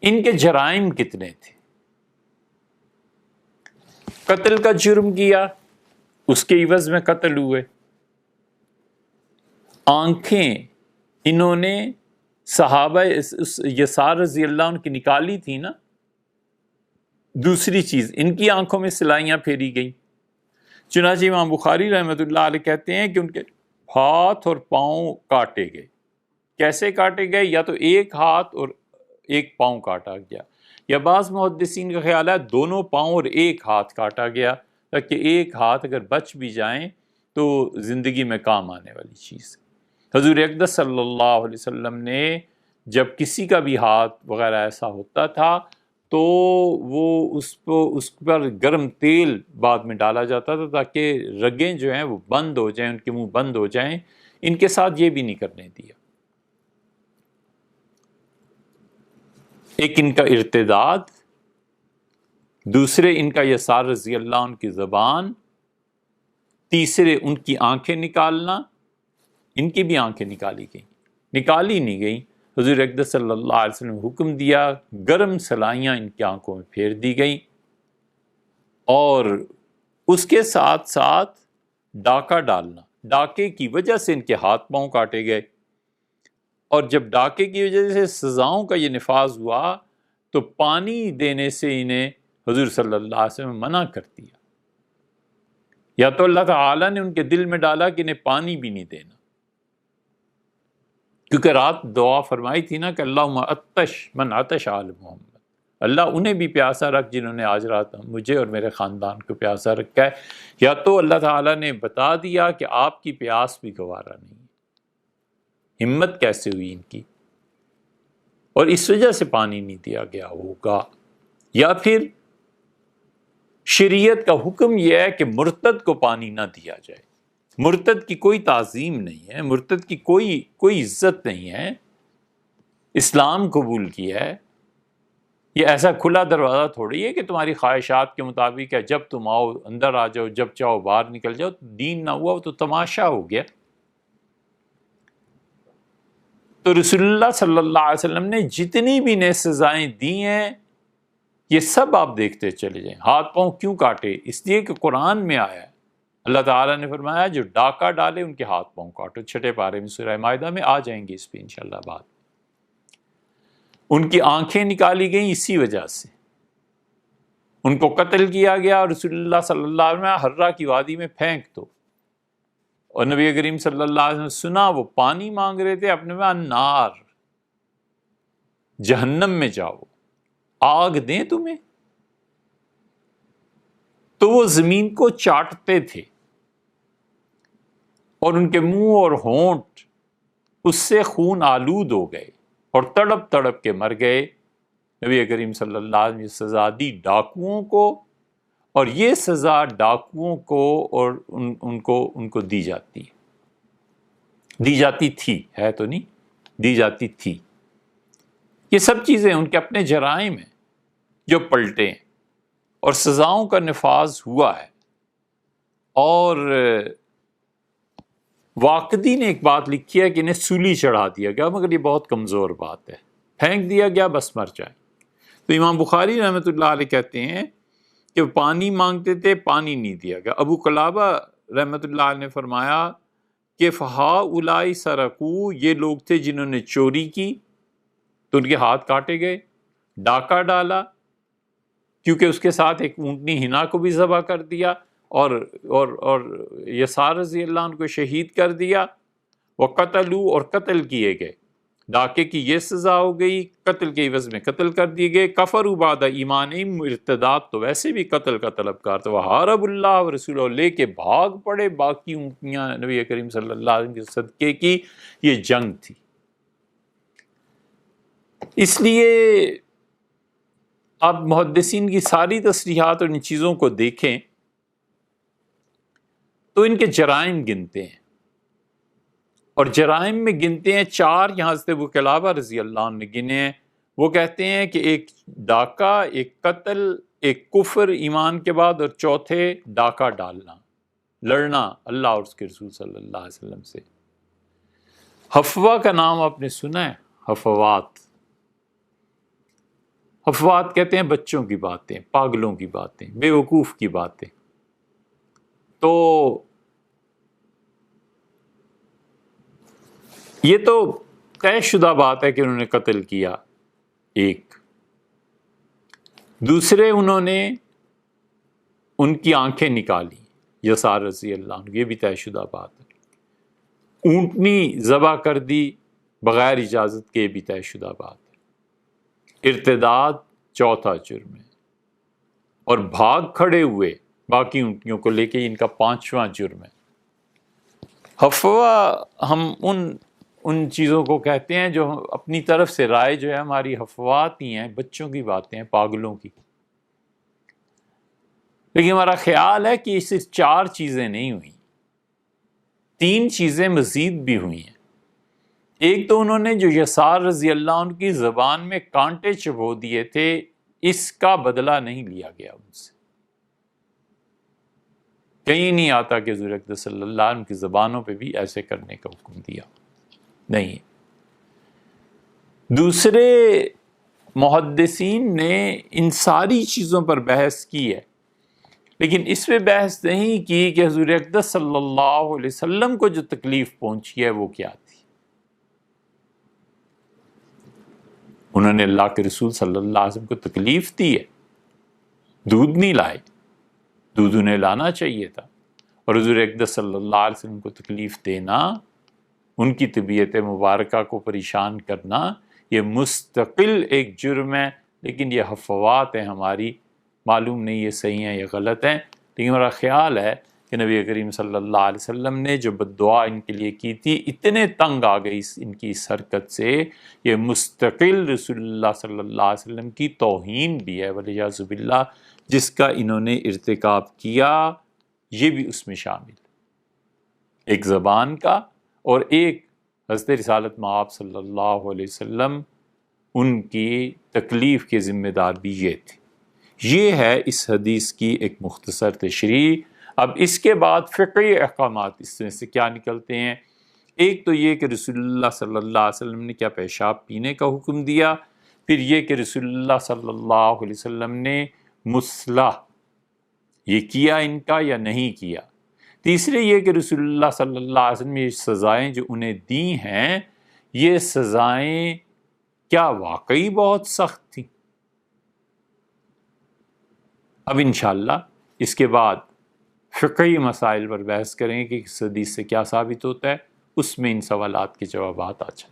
ان کے جرائم کتنے تھے؟ قتل کا جرم کیا، اس کے عوض میں قتل ہوئے۔ آنکھیں انہوں نے صحابہ یسار رضی اللہ عنہ کی نکالی تھی نا۔ دوسری چیز، ان کی آنکھوں میں سلائیاں پھیری گئیں۔ چنانچہ امام بخاری رحمۃ اللہ علیہ کہتے ہیں کہ ان کے ہاتھ اور پاؤں کاٹے گئے۔ کیسے کاٹے گئے؟ یا تو ایک ہاتھ اور ایک پاؤں کاٹا گیا، یا بعض محدثین کا خیال ہے دونوں پاؤں اور ایک ہاتھ کاٹا گیا، تاکہ ایک ہاتھ اگر بچ بھی جائیں تو زندگی میں کام آنے والی چیز۔ حضور اقدس صلی اللہ علیہ وسلم نے جب کسی کا بھی ہاتھ وغیرہ ایسا ہوتا تھا تو وہ اس پر گرم تیل بعد میں ڈالا جاتا تھا تاکہ رگیں جو ہیں وہ بند ہو جائیں، ان کے منہ بند ہو جائیں۔ ان کے ساتھ یہ بھی نہیں کرنے دیا۔ ایک ان کا ارتداد، دوسرے ان کا یسار رضی اللہ عنہ کی زبان، تیسرے ان کی آنکھیں نکالنا۔ ان کی بھی آنکھیں نکالی گئیں، نکالی نہیں گئیں۔ حضور اقدس صلی اللہ علیہ وسلم نے حکم دیا، گرم سلائیاں ان کی آنکھوں میں پھیر دی گئیں، اور اس کے ساتھ ساتھ ڈاکہ ڈالنا۔ ڈاکے کی وجہ سے ان کے ہاتھ پاؤں کاٹے گئے، اور جب ڈاکے کی وجہ سے سزاؤں کا یہ نفاذ ہوا تو پانی دینے سے انہیں حضور صلی اللہ علیہ وسلم منع کر دیا، یا تو اللہ تعالیٰ نے ان کے دل میں ڈالا کہ انہیں پانی بھی نہیں دینا، کیونکہ رات دعا فرمائی تھی نا کہ اللہم عطش من عطش آل محمد، اللہ انہیں بھی پیاسا رکھ جنہوں نے آج رات مجھے اور میرے خاندان کو پیاسا رکھا ہے۔ یا تو اللہ تعالیٰ نے بتا دیا کہ آپ کی پیاس بھی گوارا نہیں، ہمت کیسے ہوئی ان کی، اور اس وجہ سے پانی نہیں دیا گیا ہوگا، یا پھر شریعت کا حکم یہ ہے کہ مرتد کو پانی نہ دیا جائے۔ مرتد کی کوئی تعظیم نہیں ہے، مرتد کی کوئی عزت نہیں ہے، اسلام قبول کیا ہے۔ یہ ایسا کھلا دروازہ تھوڑی ہے کہ تمہاری خواہشات کے مطابق ہے، جب تم آؤ اندر آ جاؤ، جب چاہو باہر نکل جاؤ۔ دین نہ ہوا تو تماشا ہو گیا۔ تو رسول اللہ صلی اللہ علیہ وسلم نے جتنی بھی نئے سزائیں دی ہیں یہ سب آپ دیکھتے چلے جائیں۔ ہاتھ پاؤں کیوں کاٹے؟ اس لیے کہ قرآن میں آیا ہے، اللہ تعالیٰ نے فرمایا جو ڈاکہ ڈالے ان کے ہاتھ پاؤں کاٹو، چھٹے پارے میں سورہ مائدہ میں آ جائیں گے اس پہ انشاءاللہ بات۔ ان کی آنکھیں نکالی گئیں اسی وجہ سے، ان کو قتل کیا گیا، اور رسول اللہ صلی اللہ علیہ وسلم حرہ کی وادی میں پھینک دو، اور نبی کریم صلی اللہ علیہ وسلم سنا وہ پانی مانگ رہے تھے، اپنے میں النار، جہنم میں جاؤ، آگ دیں تمہیں، تو وہ زمین کو چاٹتے تھے اور ان کے منہ اور ہونٹ اس سے خون آلود ہو گئے اور تڑپ تڑپ کے مر گئے۔ نبی کریم صلی اللہ علیہ وسلم نے سزا دی ڈاکوؤں کو، اور یہ سزا ڈاکوؤں کو اور ان کو دی جاتی تھی، ہے تو نہیں، دی جاتی تھی۔ یہ سب چیزیں ان کے اپنے جرائم ہیں جو پلٹے ہیں، اور سزاؤں کا نفاذ ہوا ہے۔ اور واقدی نے ایک بات لکھی ہے کہ انہیں سولی چڑھا دیا گیا، مگر یہ بہت کمزور بات ہے، پھینک دیا گیا بس مر جائے۔ تو امام بخاری رحمۃ اللہ علیہ کہتے ہیں کہ پانی مانگتے تھے، پانی نہیں دیا گیا۔ ابو قلابہ رحمۃ اللہ علیہ نے فرمایا کہ فہؤلاء سرقوا، یہ لوگ تھے جنہوں نے چوری کی تو ان کے ہاتھ کاٹے گئے، ڈاکہ ڈالا کیونکہ اس کے ساتھ ایک اونٹنی ہنا کو بھی ذبح کر دیا، اور یسار رضی اللہ عنہ کو شہید کر دیا، وقتلوا، اور قتل کیے گئے، ڈاکے کی یہ سزا ہو گئی، قتل کے عوض میں قتل کر دیے گئے۔ کفروا بعد ایمانہم، ارتداد تو ویسے بھی قتل کا طلبگار تھا، وحاربوا اللہ ورسولہ، لے کے بھاگ پڑے باقی اونٹنیاں نبی کریم صلی اللہ علیہ وسلم کے صدقے کی۔ یہ جنگ تھی۔ اس لیے آپ محدثین کی ساری تصریحات اور ان چیزوں کو دیکھیں تو ان کے جرائم گنتے ہیں، اور جرائم میں گنتے ہیں چار، یہاں سے ابو قلابہ رضی اللہ عنہ نے گنے ہیں۔ وہ کہتے ہیں کہ ایک ڈاکہ، ایک قتل، ایک کفر ایمان کے بعد، اور چوتھے ڈاکہ ڈالنا، لڑنا اللہ اور اس کے رسول صلی اللہ علیہ وسلم سے۔ حفوہ کا نام آپ نے سنا ہے؟ حفوات کہتے ہیں بچوں کی باتیں، پاگلوں کی باتیں، بے وقوف کی باتیں۔ تو یہ تو طے شدہ بات ہے کہ انہوں نے قتل کیا ایک۔ دوسرے انہوں نے ان کی آنکھیں نکالی، یسار رضی اللہ عنہ، یہ بھی طے شدہ بات ہے۔ اونٹنی ذبح کر دی بغیر اجازت کے، بھی طے شدہ بات ہے۔ ارتداد چوتھا جرم ہے، اور بھاگ کھڑے ہوئے باقی اونٹنیوں کو لے کے، ان کا پانچواں جرم ہے۔ حفوہ ہم ان چیزوں کو کہتے ہیں جو اپنی طرف سے رائے جو ہے ہماری حفوات ہی ہیں، بچوں کی باتیں ہیں، پاگلوں کی۔ لیکن ہمارا خیال ہے کہ اس چار چیزیں نہیں ہوئیں، تین چیزیں مزید بھی ہوئی ہیں۔ ایک تو انہوں نے جو یسار رضی اللہ عنہ کی زبان میں کانٹے چبھو دیے تھے، اس کا بدلہ نہیں لیا گیا ان سے۔ کہیں نہیں آتا کہ حضور اقدس صلی اللہ علیہ وسلم کی زبانوں پہ بھی ایسے کرنے کا حکم دیا، نہیں۔ دوسرے محدثین نے ان ساری چیزوں پر بحث کی ہے، لیکن اس پہ بحث نہیں کی کہ حضور اقدس صلی اللہ علیہ وسلم کو جو تکلیف پہنچی ہے وہ کیا تھی۔ انہوں نے اللہ کے رسول صلی اللہ علیہ وسلم کو تکلیف دی ہے، دودھ نہیں لائے، دودھ انہیں لانا چاہیے تھا، اور حضور اقدس صلی اللہ علیہ وسلم کو تکلیف دینا، ان کی طبیعت مبارکہ کو پریشان کرنا، یہ مستقل ایک جرم ہے۔ لیکن یہ افواہات ہیں ہماری، معلوم نہیں یہ صحیح ہیں یا غلط ہیں، لیکن میرا خیال ہے کہ نبی کریم صلی اللہ علیہ وسلم نے جو بد دعا ان کے لیے کی تھی، اتنے تنگ آ گئی ان کی اس حرکت سے، یہ مستقل رسول اللہ صلی اللہ علیہ وسلم کی توہین بھی ہے والعیاذ باللہ، جس کا انہوں نے ارتکاب کیا، یہ بھی اس میں شامل، ایک زبان کا، اور ایک حضرت رسالت مآب صلی اللہ علیہ وسلم ان کی تکلیف کے ذمہ دار بھی یہ تھے۔ یہ ہے اس حدیث کی ایک مختصر تشریح۔ اب اس کے بعد فقہی احکامات اس میں سے کیا نکلتے ہیں؟ ایک تو یہ کہ رسول اللہ صلی اللہ علیہ وسلم نے کیا پیشاب پینے کا حکم دیا، پھر یہ کہ رسول اللہ صلی اللہ علیہ وسلم نے مصلح یہ کیا ان کا یا نہیں کیا، تیسرے یہ کہ رسول اللہ صلی اللہ علیہ وسلم یہ سزائیں جو انہیں دی ہیں، یہ سزائیں کیا واقعی بہت سخت تھیں؟ اب انشاءاللہ اس کے بعد فقہی مسائل پر بحث کریں کہ اس حدیث سے کیا ثابت ہوتا ہے، اس میں ان سوالات کے جوابات آ جائیں۔